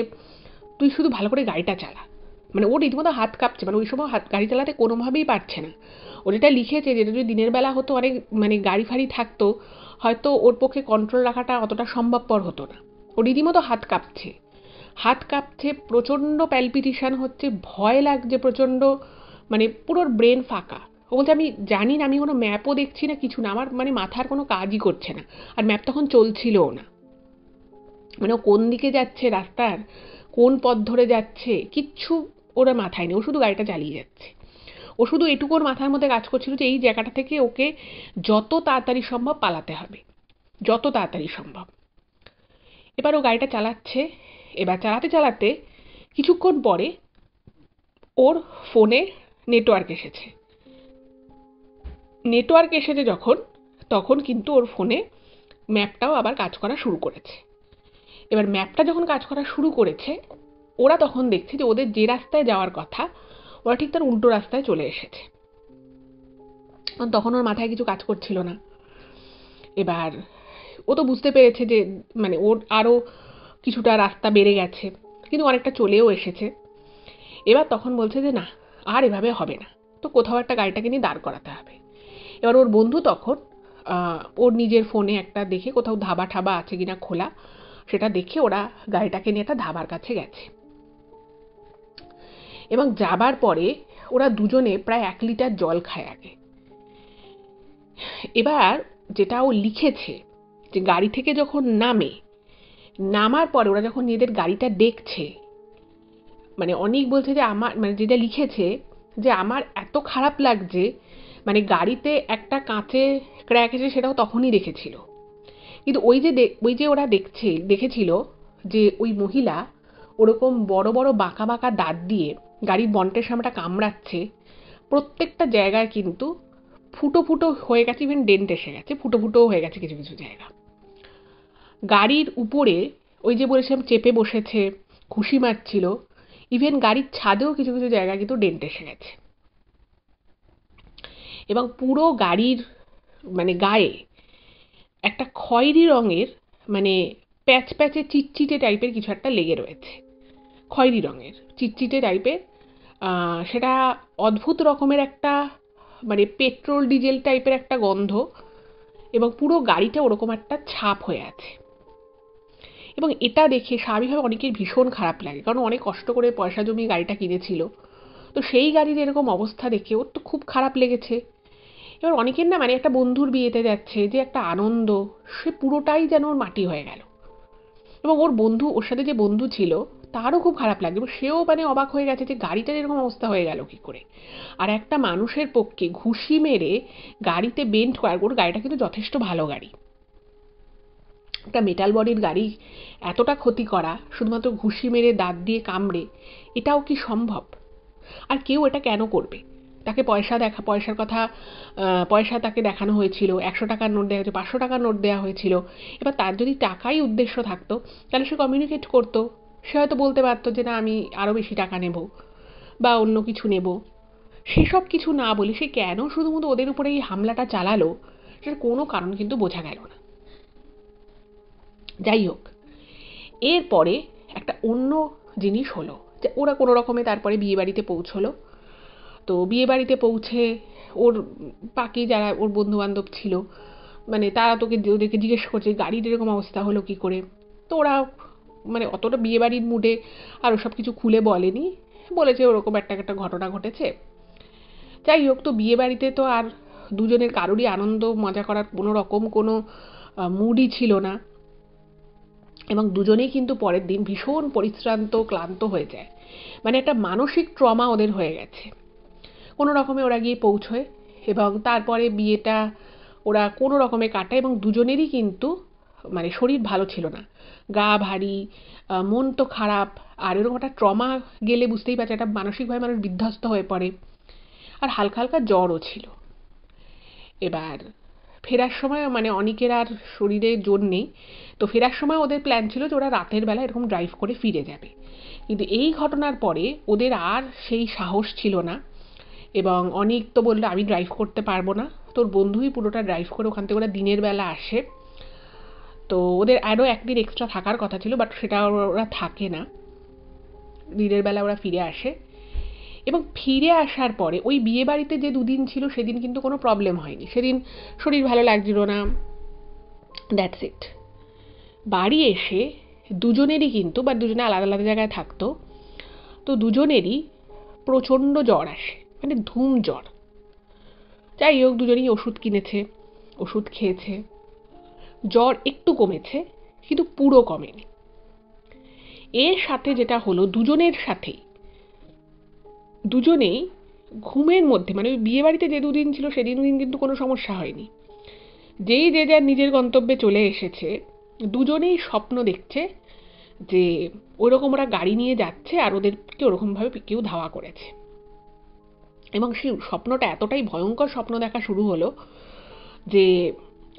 তুই শুধু ভালো করে গাড়িটা চালা। মানে ওর রীতিমতো হাত কাঁপছে, মানে ওই সময় গাড়ি চালাতে কোনোভাবেই পারছে না। ও যেটা লিখেছে, যেটা যদি দিনের বেলা হতো, অনেক মানে গাড়ি ফাড়ি থাকতো, হয়তো ওর পক্ষে কন্ট্রোল রাখাটা অতটা সম্ভবপর হতো না। ও রীতিমতো হাত কাঁপছে, প্রচণ্ড প্যালপিটেশন হচ্ছে, ভয় লাগছে প্রচণ্ড, মানে পুরো ব্রেন ফাঁকা। ও বলছে আমি জানি না, আমি কোনো ম্যাপও দেখছি না, কিছু না, আমার মানে মাথার কোনো কাজই করছে না। আর ম্যাপ তখন চলছিলও না। মানে ও কোন দিকে যাচ্ছে, রাস্তার কোন পথ ধরে যাচ্ছে, কিচ্ছু ওরা মাথায় নেই। ও শুধু গাড়িটা চালিয়ে যাচ্ছে। ও শুধু এটুকু ওর মাথার মধ্যে কাজ করছিল যে এই জায়গাটা থেকে ওকে যত তাড়াতাড়ি সম্ভব পালাতে হবে, যত তাড়াতাড়ি সম্ভব। এবার ও গাড়িটা চালাচ্ছে। এবার চালাতে কিছুক্ষণ পরে ওর ফোনে নেটওয়ার্ক এসেছে যখন, তখন কিন্তু ওর ফোনে ম্যাপটাও আবার কাজ করা শুরু করেছে। এবার ম্যাপটা যখন কাজ করা শুরু করেছে, ওরা তখন দেখছে যে ওদের যে রাস্তায় যাওয়ার কথা, ওরা ঠিক তার উল্টো রাস্তায় চলে এসেছে। তখন ওর মাথায় কিছু কাজ করছিল না। এবার ও তো বুঝতে পেরেছে যে মানে ওর আরও কিছুটা রাস্তা বেড়ে গেছে, কিন্তু অনেকটা চলেও এসেছে। এবার তখন বলছে যে না, আর এভাবে হবে না, তো কোথাও একটা গাড়িটাকে নিয়ে দাঁড় করাতে হবে। এবার ওর বন্ধু তখন ওর নিজের ফোনে একটা দেখে কোথাও ধাবা ঠাবা আছে কিনা খোলা, সেটা দেখে ওরা গাড়িটাকে নিয়ে একটা ধাবার কাছে গেছে। এবং যাবার পরে ওরা দুজনে প্রায় 1 লিটার জল খায় আগে। এবার যেটা ও লিখেছে, যে গাড়ি থেকে যখন নামার পরে ওরা যখন নিজেদের গাড়িটা দেখছে, মানে অনেক বলছে যে আমার মানে যেটা লিখেছে, যে আমার এত খারাপ লাগছে, মানে গাড়িতে একটা কাঁচে ক্র্যাক এসে সেটাও তখনই দেখেছিল। কিন্তু ওই যে ওরা দেখেছিল যে ওই মহিলা ওরকম বড় বড় বাঁকা বাঁকা দাঁত দিয়ে গাড়ির বন্টের সামনেটা কামড়াচ্ছে, প্রত্যেকটা জায়গায় কিন্তু ফুটো ফুটো হয়ে গেছে, ইভেন ডেন্ট এসে গেছে, ফুটো ফুটোও হয়ে গেছে কিছু কিছু জায়গা। গাড়ির উপরে ওই যে বলেছিলাম চেপে বসেছে, ঘুষি মারছিল, ইভেন গাড়ির ছাদেও কিছু কিছু জায়গা কিন্তু ডেন্ট এসে গেছে। এবং পুরো গাড়ির মানে গায়ে একটা খয়েরি রঙের মানে প্যাচ প্যাচে চিটচিটে টাইপের কিছু একটা লেগে রয়েছে, খয়েরি রঙের চিটচিটে টাইপের। সেটা অদ্ভুত রকমের একটা মানে পেট্রোল ডিজেল টাইপের একটা গন্ধ, এবং পুরো গাড়িটা ওরকম একটা ছাপ হয়ে আছে। এবং এটা দেখে স্বাভাবিকভাবে অনেকের ভীষণ খারাপ লাগে, কারণ অনেক কষ্ট করে পয়সা জমিয়ে গাড়িটা কিনেছিল, তো সেই গাড়ির এরকম অবস্থা দেখে ওর তো খুব খারাপ লেগেছে। এবার অনেকের না মানে একটা বন্ধুর বিয়েতে যাচ্ছে, যে একটা আনন্দ, সে পুরোটাই যেন ওর মাটি হয়ে গেল। এবং ওর বন্ধু, ওর সাথে যে বন্ধু ছিল তারও খুব খারাপ লাগবে, এবং সেও মানে অবাক হয়ে গেছে যে গাড়িটার এরকম অবস্থা হয়ে গেল কি করে। আর একটা মানুষের পক্ষে ঘুষি মেরে গাড়িতে বেন্ট করার, ওর গাড়িটা কিন্তু যথেষ্ট ভালো গাড়ি, একটা মেটাল বডির গাড়ি এতটা ক্ষতি করা শুধুমাত্র ঘুষি মেরে দাঁত দিয়ে কামড়ে, এটাও কি সম্ভব? আর কেউ এটা কেন করবে? তাকে পয়সার কথা, পয়সা তাকে দেখানো হয়েছিল, 100 টাকার নোট দেওয়া হয়েছিল, 500 টাকার নোট দেওয়া হয়েছিল। এবার তার যদি টাকাই উদ্দেশ্য থাকতো তাহলে সে কমিউনিকেট করতো, সে হয়তো বলতে পারতো যে না আমি আরও বেশি টাকা নেব বা অন্য কিছু নেব। সেসব কিছু না বলে সে কেন শুধুমাত্র ওদের উপরে এই হামলাটা চালালো, সেটার কোনো কারণ কিন্তু বোঝা গেল না। যাই হোক, এরপরে একটা অন্য জিনিস হলো যে ওরা কোনো রকমে তারপরে বিয়েবাড়িতে পৌঁছলো। তো বিয়েবাড়িতে পৌঁছে ওর বাকি যারা ওর বন্ধু বান্ধব ছিল মানে তারা ওদেরকে জিজ্ঞেস করছে গাড়ির এরকম অবস্থা হলো কি করে। তো ওরা মানে অতটা বিয়েবাড়ির মুডে আর সব কিছু খুলে বলেনি, বলেছে ওরকম একটা ঘটনা ঘটেছে। যাই হোক, তো বিয়েবাড়িতে তো আর দুজনের কারোরই আনন্দ মজা করার কোনো রকম কোনো মুডই ছিল না, এবং দুজনেই কিন্তু পরের দিন ভীষণ পরিশ্রান্ত, ক্লান্ত হয়ে যায়। মানে একটা মানসিক ট্রমা ওদের হয়ে গেছে। কোনো রকমে ওরা গিয়ে পৌঁছয়, এবং তারপরে বিয়েটা ওরা কোনো রকমে কাটায়, এবং দুজনেরই কিন্তু মানে শরীর ভালো ছিল না, গা ভারী, মন তো খারাপ। আর এরকম একটা ট্রমা গেলে বুঝতেই পারছে একটা মানসিকভাবে মানুষ বিধ্বস্ত হয়ে পড়ে, আর হালকা হালকা জ্বরও ছিল। এবার ফেরার সময় মানে অনেকের আর শরীরে জোর নেই, তো ফেরার সময় ওদের প্ল্যান ছিল যে ওরা রাতের বেলা এরকম ড্রাইভ করে ফিরে যাবে। কিন্তু এই ঘটনার পরে ওদের আর সেই সাহস ছিল না, এবং অনেক তো বললো আমি ড্রাইভ করতে পারবো না, তোর বন্ধুই পুরোটা ড্রাইভ করে ওখান থেকে ওরা দিনের বেলা আসে। তো ওদের আরও একদিন এক্সট্রা থাকার কথা ছিল, বাট সেটা ওরা থাকে না, দিনের বেলা ওরা ফিরে আসে। এবং ফিরে আসার পরে ওই বিয়ে বাড়িতে যে দুদিন ছিল সেদিন কিন্তু কোনো প্রবলেম হয়নি, সেদিন শরীর ভালো লাগছিল না, দ্যাটস ইট। বাড়ি এসে দুজনেরই কিন্তু, বা দুজনে আলাদা আলাদা জায়গায় থাকতো, তো দুজনেরই প্রচণ্ড জ্বর আসে, মানে ধুম জ্বর। যাই হোক, দুজনেই ওষুধ কিনেছে, ওষুধ খেয়েছে, জ্বর একটু কমেছে কিন্তু পুরো কমেনি। এর সাথে যেটা হলো, দুজনের সাথেই দুজনেই ঘুমের মধ্যে মানে ওই বিয়ে বাড়িতে যে দুদিন ছিল সেদিন কিন্তু কোনো সমস্যা হয়নি, যেই যে যার নিজের গন্তব্যে চলে এসেছে দুজনেই স্বপ্ন দেখছে যে ওইরকম ওরা গাড়ি নিয়ে যাচ্ছে আর ওদেরকে ওরকমভাবে কেউ ধাওয়া করেছে। এবং সেই স্বপ্নটা এতটাই ভয়ঙ্কর স্বপ্ন দেখা শুরু হলো যে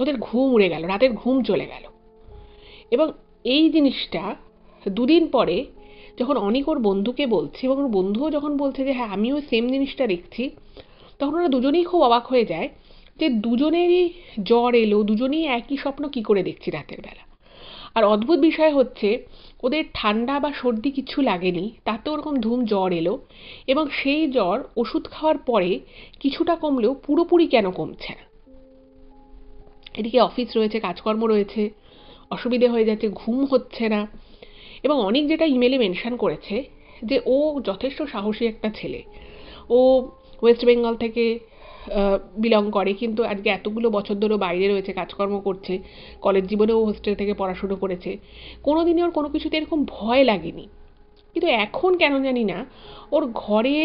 ওদের ঘুম উড়ে গেল, রাতের ঘুম চলে গেল। এবং এই জিনিসটা দুদিন পরে যখন অনেক ওর বন্ধুকে বলছে, এবং ওর বন্ধুও যখন বলছে যে হ্যাঁ আমিও সেম জিনিসটা দেখছি, তখন ওরা দুজনেই খুব অবাক হয়ে যায় যে দুজনেরই জ্বর এলো, দুজনেই একই স্বপ্ন কি করে দেখছি রাতের বেলা। আর অদ্ভুত বিষয় হচ্ছে ওদের ঠান্ডা বা সর্দি কিছু লাগেনি, তাতেও ওরকম ধুম জ্বর এলো, এবং সেই জ্বর ওষুধ খাওয়ার পরে কিছুটা কমলেও পুরোপুরি কেন কমছে না। এদিকে অফিস রয়েছে, কাজকর্ম রয়েছে, অসুবিধে হয়ে যাচ্ছে, ঘুম হচ্ছে না। এবং অনেক যেটা ইমেলে মেনশন করেছে যে ও যথেষ্ট সাহসী একটা ছেলে, ও ওয়েস্ট বেঙ্গল থেকে বিলং করে, কিন্তু আজকে এতগুলো বছর ধরে বাইরে রয়েছে, কাজকর্ম করছে, কলেজ জীবনেও হোস্টেল থেকে পড়াশুনো করেছে, কোনোদিনই ওর কোনো কিছুতে এরকম ভয় লাগেনি। কিন্তু এখন কেন জানি না ওর ঘরে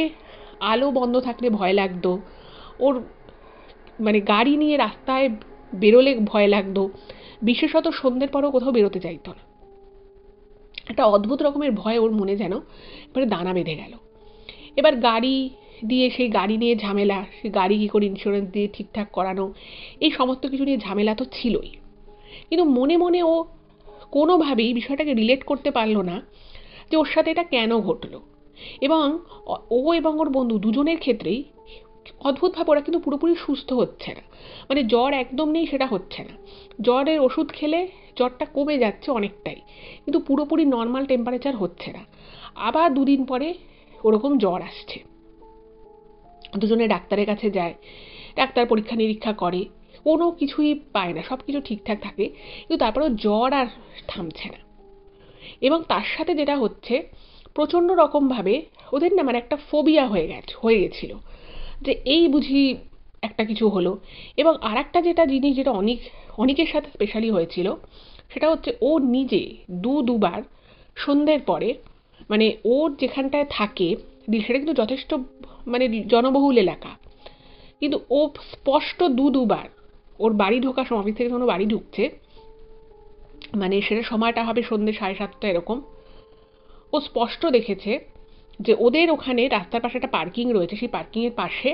আলো বন্ধ থাকলে ভয় লাগতো, ওর মানে গাড়ি নিয়ে রাস্তায় বেরোলে ভয় লাগতো, বিশেষত সন্ধ্যের পরেও কোথাও বেরোতে চাইতো না। একটা অদ্ভুত রকমের ভয় ওর মনে যেন এবারে দানা বেঁধে গেল। এবার গাড়ি দিয়ে সেই গাড়ি নিয়ে ঝামেলা, সেই গাড়ি কী করে ইন্স্যুরেন্স দিয়ে ঠিকঠাক করানো, এই সমস্ত কিছু নিয়ে ঝামেলা তো ছিলই। কিন্তু মনে মনে ও কোনোভাবেই বিষয়টাকে রিলেট করতে পারলো না যে ওর সাথে এটা কেন ঘটলো। এবং ও এবং ওর বন্ধু দুজনের ক্ষেত্রেই অদ্ভুতভাবে ওরা কিন্তু পুরোপুরি সুস্থ হচ্ছে না, মানে জ্বর একদম নেই সেটা হচ্ছে না, জ্বরের ওষুধ খেলে জ্বরটা কমে যাচ্ছে অনেকটাই, কিন্তু পুরোপুরি নর্মাল টেম্পারেচার হচ্ছে না। আবার দুদিন পরে ওরকম জ্বর আসছে, দুজনে ডাক্তারের কাছে যায়, ডাক্তার পরীক্ষা নিরীক্ষা করে, কোনো কিছুই পায় না, সব কিছু ঠিকঠাক থাকে, কিন্তু তারপরেও জ্বর আর থামছে না। এবং তার সাথে যেটা হচ্ছে, প্রচণ্ড রকমভাবে ওদের না মানে একটা ফোবিয়া হয়ে গেছিলো যে এই বুঝি একটা কিছু হলো। এবং আর একটা যেটা জিনিস যেটা অনেকের সাথে স্পেশালি হয়েছিল, সেটা হচ্ছে ও নিজে দুবার সন্ধ্যের পরে, মানে ওর যেখানটায় থাকে সেটা কিন্তু যথেষ্ট মানে জনবহুল এলাকা, কিন্তু ও স্পষ্ট দুবার ওর বাড়ি ঢোকার সময়, অফিস থেকে যখন বাড়ি ঢুকছে, মানে সেটা সময়টা হবে সন্ধ্যে 7:30 এরকম, ও স্পষ্ট দেখেছে যে ওদের ওখানে রাস্তার পাশে একটা পার্কিং রয়েছে, সেই পার্কিংয়ের পাশে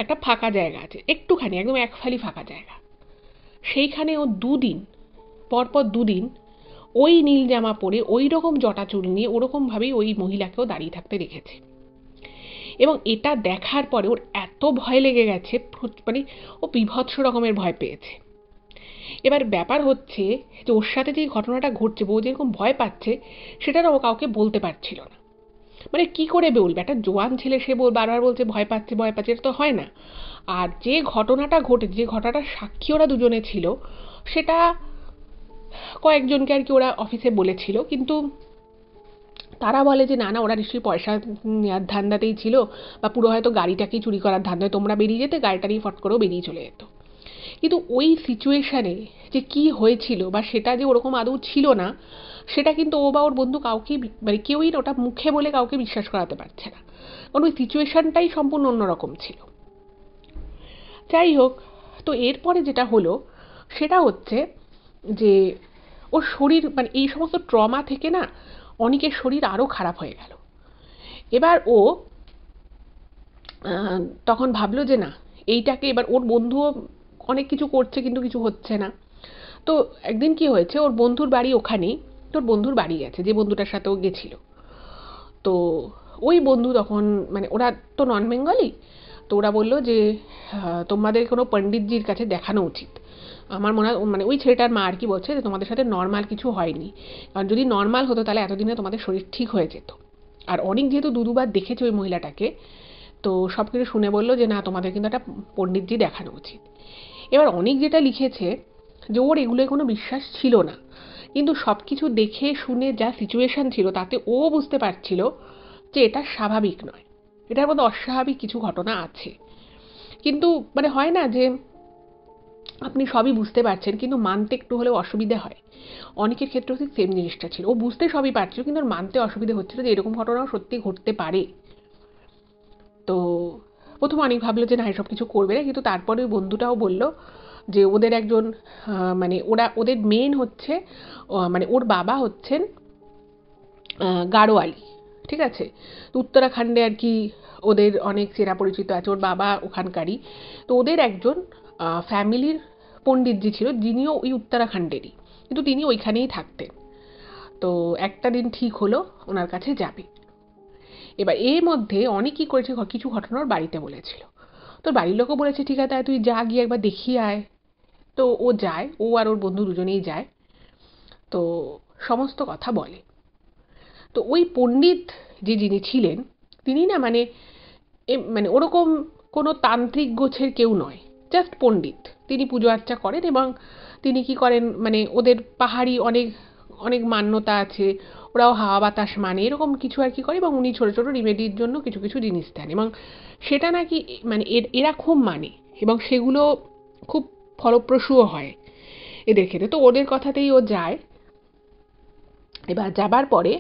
একটা ফাঁকা জায়গা আছে, একটুখানি একদম এক ফালি ফাঁকা জায়গা, সেইখানে ও পরপর দুদিন ওই নীল জামা পরে ওই রকম জটা চুল নিয়ে ওরকমভাবেই ওই মহিলাকেও দাঁড়িয়ে থাকতে দেখেছে। এবং এটা দেখার পরে ওর এত ভয় লেগে গেছে, মানে ও বীভৎস রকমের ভয় পেয়েছে। এবার ব্যাপার হচ্ছে যে ওর সাথে যে ঘটনাটা ঘটছে, বউ যেরকম ভয় পাচ্ছে, সেটারও ও কাউকে বলতে পারছিল না। মানে কি করে বলবে, একটা জোয়ান ছেলে সে বারবার বলছে ভয় পাচ্ছে, এটা তো হয় না। আর যে ঘটনাটা ঘটেছে, যে ঘটনাটার সাক্ষী ওরা দুজনে ছিল, সেটা কয়েকজনকে আর কি ওরা অফিসে বলেছিল, কিন্তু তারা বলে যে না ওরা নিশ্চয়ই পয়সা নেওয়ার ধান্দাতেই ছিল, বা পুরো হয়তো গাড়িটাকেই চুরি করার ধান্দায় তোমরা বেরিয়ে যেতে, গাড়িটা নিয়ে ফট করেও বেরিয়ে চলে যেত। কিন্তু ওই সিচুয়েশানে যে কি হয়েছিল বা সেটা যে ওরকম আদৌ ছিল না, সেটা কিন্তু ও বা ওর বন্ধু কাউকেই মানে কেউই ওটা মুখে বলে কাউকে বিশ্বাস করাতে পারছে না, কারণ ওই সিচুয়েশানটাই সম্পূর্ণ অন্যরকম ছিল। যাই হোক, তো এরপরে যেটা হলো সেটা হচ্ছে যে ওর শরীর মানে এই সমস্ত ট্রমা থেকে না অনেকের শরীর আরও খারাপ হয়ে গেল। এবার ও তখন ভাবলো যে না এইটাকে, এবার ওর বন্ধুও অনেক কিছু করছে কিন্তু কিছু হচ্ছে না। তো একদিন কি হয়েছে, ওর বন্ধুর বাড়ি ওখানেই, তোর বন্ধুর বাড়ি গেছে যে বন্ধুটার সাথে ও গেছিল। তো ওই বন্ধু তখন মানে ওরা তো নন বেঙ্গলি, তো ওরা বললো যে তোমাদের কোনো পণ্ডিতজির কাছে দেখানো উচিত। আমার মনে হয় মানে ওই ছেলেটার মা আর কি বলছে যে তোমাদের সাথে নর্মাল কিছু হয়নি, কারণ যদি নর্মাল হতো তাহলে এতদিনে তোমাদের শরীর ঠিক হয়ে যেত। আর অনেক যেহেতু দুবার দেখেছে ওই মহিলাটাকে, তো সব কিছু শুনে বললো যে না তোমাদের কিন্তু একটা পণ্ডিতজি দেখানো উচিত। এবার অনেক যেটা লিখেছে যে ওর এগুলোয় কোনো বিশ্বাস ছিল না, কিন্তু সব কিছু দেখে শুনে যা সিচুয়েশান ছিল তাতে ও বুঝতে পারছিল যে এটা স্বাভাবিক নয়, এটার মধ্যে অস্বাভাবিক কিছু ঘটনা আছে। কিন্তু মানে হয় না যে আপনি সবই বুঝতে পারছেন কিন্তু মানতে একটু হলেও অসুবিধা হয়, অনেকের ক্ষেত্রেও ঠিক সেম জিনিসটা ছিল, ও বুঝতে সবই পারছিল কিন্তু ওর মানতে অসুবিধা হচ্ছিল যে এরকম ঘটনাও সত্যি ঘটতে পারে। তো প্রথমে অনেক ভাবলো যে না এসব কিছু করবে না, কিন্তু তারপরে ওই বন্ধুটাও বললো যে ওদের একজন মানে ওদের মেন হচ্ছে মানে ওর বাবা হচ্ছেন গাড়োয়ালি, ঠিক আছে, তো উত্তরাখণ্ডে আর কি ওদের অনেক চেনা পরিচিত আছে, ওর বাবা ওখানকারই। তো ওদের একজন ফ্যামিলির পণ্ডিতজি ছিল যিনিও ওই উত্তরাখণ্ডেরই, কিন্তু তিনি ওইখানেই থাকতেন। তো একটা দিন ঠিক হলো ওনার কাছে যাবে। এবার এর মধ্যে অনেক কী করেছে, কিছু ঘটনা ওর বাড়িতে বলেছিল, তোর বাড়ির লোকও বলেছে ঠিক আছে তুই যা গিয়ে একবার দেখিয়ে আয়। তো ও যায়, ও আর ওর বন্ধু দুজনেই যায়, তো সমস্ত কথা বলে। তো ওই পণ্ডিত যিনি ছিলেন তিনি না মানে মানে ওরকম কোনো তান্ত্রিক গোছের কেউ নয়, জাস্ট পণ্ডিত। তিনি পুজো আর্চা করেন এবং তিনি কি করেন মানে ওদের পাহাড়ি অনেক অনেক মান্যতা আছে, ওরাও হাওয়া বাতাস মানে এরকম কিছু আর কি করে, এবং উনি ছোটো ছোটো রিমেডির জন্য কিছু কিছু জিনিস দেন, এবং সেটা নাকি মানে এরা খুব মানে এবং সেগুলো খুব ফলপ্রসূও হয় এদের ক্ষেত্রে। তো ওদের কথাতেই ও যায়। এবার যাবার পরে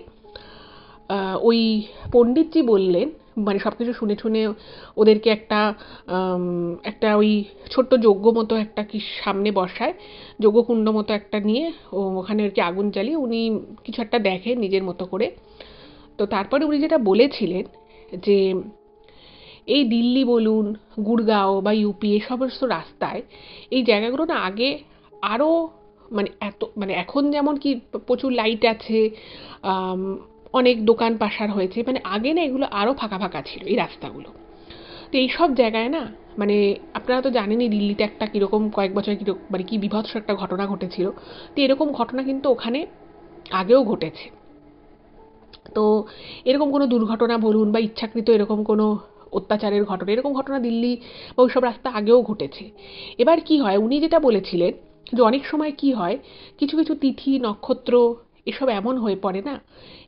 ওই পণ্ডিতজি বললেন মানে সব কিছু শুনে শুনে ওদেরকে একটা ওই ছোট্ট যজ্ঞ মতো একটা কি সামনে বসায়, যজ্ঞকুণ্ড মতো একটা নিয়ে ওখানে আর কি আগুন জ্বালিয়ে উনি কিছু একটা দেখেন নিজের মতো করে। তো তারপরে উনি যেটা বলেছিলেন যে এই দিল্লি বলুন, গুড়গাঁও বা ইউপি এই সমস্ত রাস্তায় এই জায়গাগুলো না আগে আরও মানে এখন যেমন কি প্রচুর লাইট আছে, অনেক দোকান পাশার হয়েছে, মানে আগে না এগুলো আরও ফাঁকা ফাঁকা ছিল এই রাস্তাগুলো। তো এইসব জায়গায় না মানে আপনারা তো জানেনই দিল্লিতে একটা কীরকম কয়েক বছর কীরকম মানে কী বীভৎস একটা ঘটনা ঘটেছিল। তো এরকম ঘটনা কিন্তু ওখানে আগেও ঘটেছে। তো এরকম কোনো দুর্ঘটনা বলুন বা ইচ্ছাকৃত এরকম কোনো অত্যাচারের ঘটনা, এরকম ঘটনা দিল্লি বা ওইসব রাস্তা আগেও ঘটেছে। এবার কি হয়, উনি যেটা বলেছিলেন যে অনেক সময় কি হয়, কিছু কিছু তিথি নক্ষত্র এসব এমন হয়ে পড়ে না,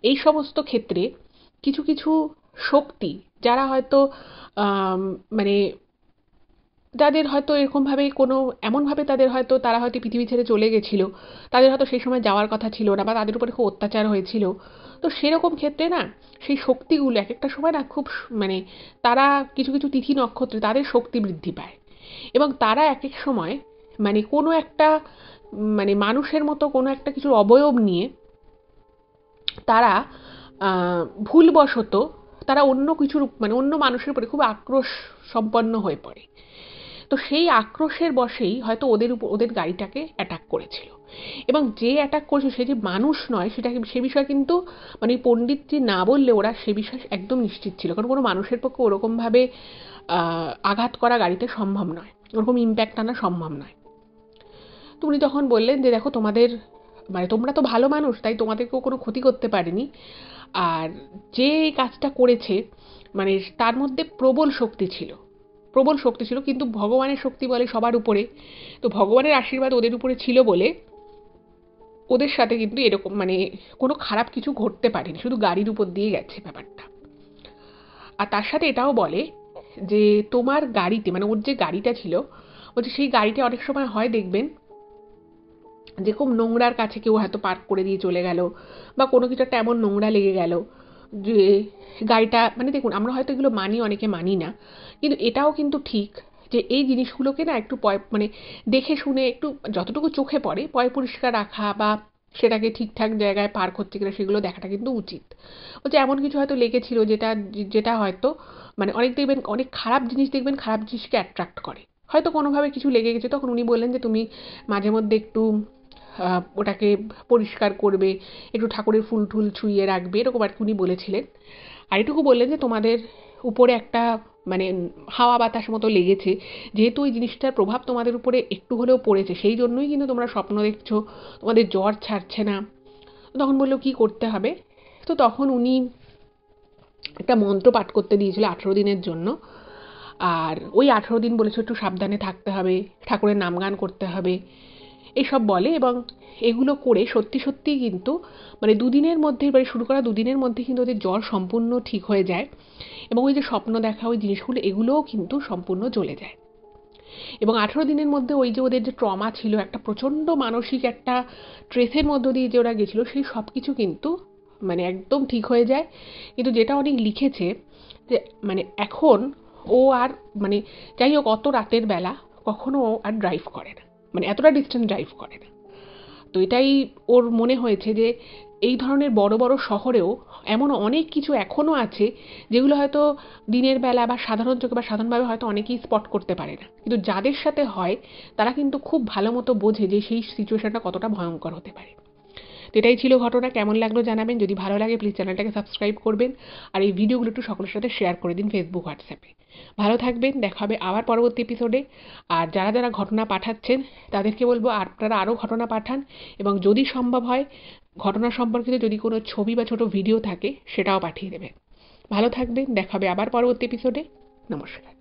এই সমস্ত ক্ষেত্রে কিছু কিছু শক্তি যারা হয়তো মানে যাদের হয়তো এরকমভাবে কোনো এমনভাবে তাদের হয়তো তারা হয়তো পৃথিবী ছেড়ে চলে গেছিল, তাদের হয়তো সেই সময় যাওয়ার কথা ছিল না বা তাদের উপরে খুব অত্যাচার হয়েছিল। তো সেরকম ক্ষেত্রে না সেই শক্তিগুলো এক একটা সময় না খুব মানে তারা কিছু কিছু তিথি নক্ষত্রে তাদের শক্তি বৃদ্ধি পায় এবং তারা এক এক সময় মানে কোনো একটা মানে মানুষের মতো কোনো একটা কিছুর অবয়ব নিয়ে তারা ভুলবশত তারা অন্য কিছুর মানে অন্য মানুষের উপরে খুব আক্রোশ সম্পন্ন হয়ে পড়ে। তো সেই আক্রোশের বশেই হয়তো ওদের গাড়িটাকে অ্যাটাক করেছিল এবং যে অ্যাটাক করেছিল সে যে মানুষ নয় সেটাকে সে বিষয়ে কিন্তু মানে পণ্ডিতজি না বললে ওরা সে বিষয়ে একদম নিশ্চিত ছিল, কারণ কোনো মানুষের পক্ষে ওরকমভাবে আঘাত করা গাড়িতে সম্ভব নয়, ওরকম ইম্প্যাক্ট আনা সম্ভব নয়। তো উনি তখন বললেন যে দেখো তোমাদের মানে তোমরা তো ভালো মানুষ, তাই তোমাদেরকেও কোনো ক্ষতি করতে পারেনি, আর যে কাজটা করেছে মানে তার মধ্যে প্রবল শক্তি ছিল কিন্তু ভগবানের শক্তি বলে সবার উপরে, তো ভগবানের আশীর্বাদ ওদের উপরে ছিল বলে ওদের সাথে কিন্তু এরকম মানে কোনো খারাপ কিছু ঘটতে পারেনি, শুধু গাড়ির উপর দিয়ে গেছে ব্যাপারটা। আর তার সাথে এটাও বলে যে তোমার গাড়িতে মানে ওর যে গাড়িটা ছিল বলছে সেই গাড়িটা অনেক সময় হয় দেখবেন যে খুব নোংরার কাছে কেউ হয়তো পার্ক করে দিয়ে চলে গেল বা কোনো কিছু একটা এমন নোংরা লেগে গেল যে গাড়িটা মানে দেখুন আমরা হয়তো এগুলো মানি, অনেকে মানি না, কিন্তু এটাও কিন্তু ঠিক যে এই জিনিসগুলোকে না একটু মানে দেখে শুনে একটু যতটুকু চোখে পড়ে পয় পরিষ্কার রাখা বা সেটাকে ঠিকঠাক জায়গায় পার্ক হচ্ছে কিনা সেগুলো দেখাটা কিন্তু উচিত। বলছে এমন কিছু হয়তো লেগেছিল যেটা যেটা হয়তো মানে অনেক দেখবেন অনেক খারাপ জিনিস দেখবেন খারাপ জিনিসকে অ্যাট্রাক্ট করে, হয়তো কোনোভাবে কিছু লেগে গেছে, তখন উনি বললেন যে তুমি মাঝে মধ্যে একটু ওটাকে পরিষ্কার করবে, একটু ঠাকুরের ফুল টুল ছুঁইয়ে রাখবে, এরকম আর কি উনি বলেছিলেন। আর এটুকু বললেন যে তোমাদের উপরে একটা মানে হাওয়া বাতাস মতো লেগেছে, যেহেতু ওই জিনিসটার প্রভাব তোমাদের উপরে একটু হলেও পড়েছে সেই জন্যই কিন্তু তোমরা স্বপ্ন দেখছো, তোমাদের জ্বর ছাড়ছে না। তখন বললো কি করতে হবে, তো তখন উনি একটা মন্ত্র পাঠ করতে দিয়েছিল 18 দিনের জন্য, আর ওই 18 দিন বলেছে একটু সাবধানে থাকতে হবে, ঠাকুরের নামগান করতে হবে এসব বলে এবং এগুলো করে সত্যি সত্যিই কিন্তু মানে দুদিনের মধ্যে এবারে শুরু করা দুদিনের মধ্যে কিন্তু ওদের জ্বর সম্পূর্ণ ঠিক হয়ে যায় এবং ওই যে স্বপ্ন দেখা ওই জিনিসগুলো এগুলোও কিন্তু সম্পূর্ণ চলে যায় এবং 18 দিনের মধ্যে ওই যে ওদের যে ট্রমা ছিল একটা প্রচণ্ড মানসিক একটা ট্রেসের মধ্য দিয়ে যে ওরা গেছিলো সেই সব কিছু কিন্তু মানে একদম ঠিক হয়ে যায়। কিন্তু যেটা অনেক লিখেছে যে মানে এখন ও আর মানে যাই হোক অত রাতের বেলা কখনো ও আর ড্রাইভ করে না, মানে এতটা ডিস্টেন্স ড্রাইভ করে না। তো এটাই ওর মনে হয়েছে যে এই ধরনের বড় বড় শহরেও এমন অনেক কিছু এখনও আছে যেগুলো হয়তো দিনের বেলা বা সাধারণ চোখে বা সাধারণভাবে হয়তো অনেকেই স্পট করতে পারে না, কিন্তু যাদের সাথে হয় তারা কিন্তু খুব ভালো মতো বোঝে যে সেই সিচুয়েশনটা কতটা ভয়ঙ্কর হতে পারে। তো এটাই ছিল ঘটনা, কেমন লাগলো জানাবেন, যদি ভালো লাগে প্লিজ চ্যানেলটাকে সাবস্ক্রাইব করবেন আর এই ভিডিওগুলো একটু সকলের সাথে শেয়ার করে দিন ফেসবুক হোয়াটসঅ্যাপে। ভালো থাকবেন, দেখা হবে আবার পরবর্তী এপিসোডে। আর যারা যারা ঘটনা পাঠাচ্ছেন তাদেরকে বলবো আপনারা আরও ঘটনা পাঠান এবং যদি সম্ভব হয় ঘটনা সম্পর্কিত যদি কোনো ছবি বা ছোট ভিডিও থাকে সেটাও পাঠিয়ে দেবেন। ভালো থাকবেন, দেখা হবে আবার পরবর্তী এপিসোডে। নমস্কার।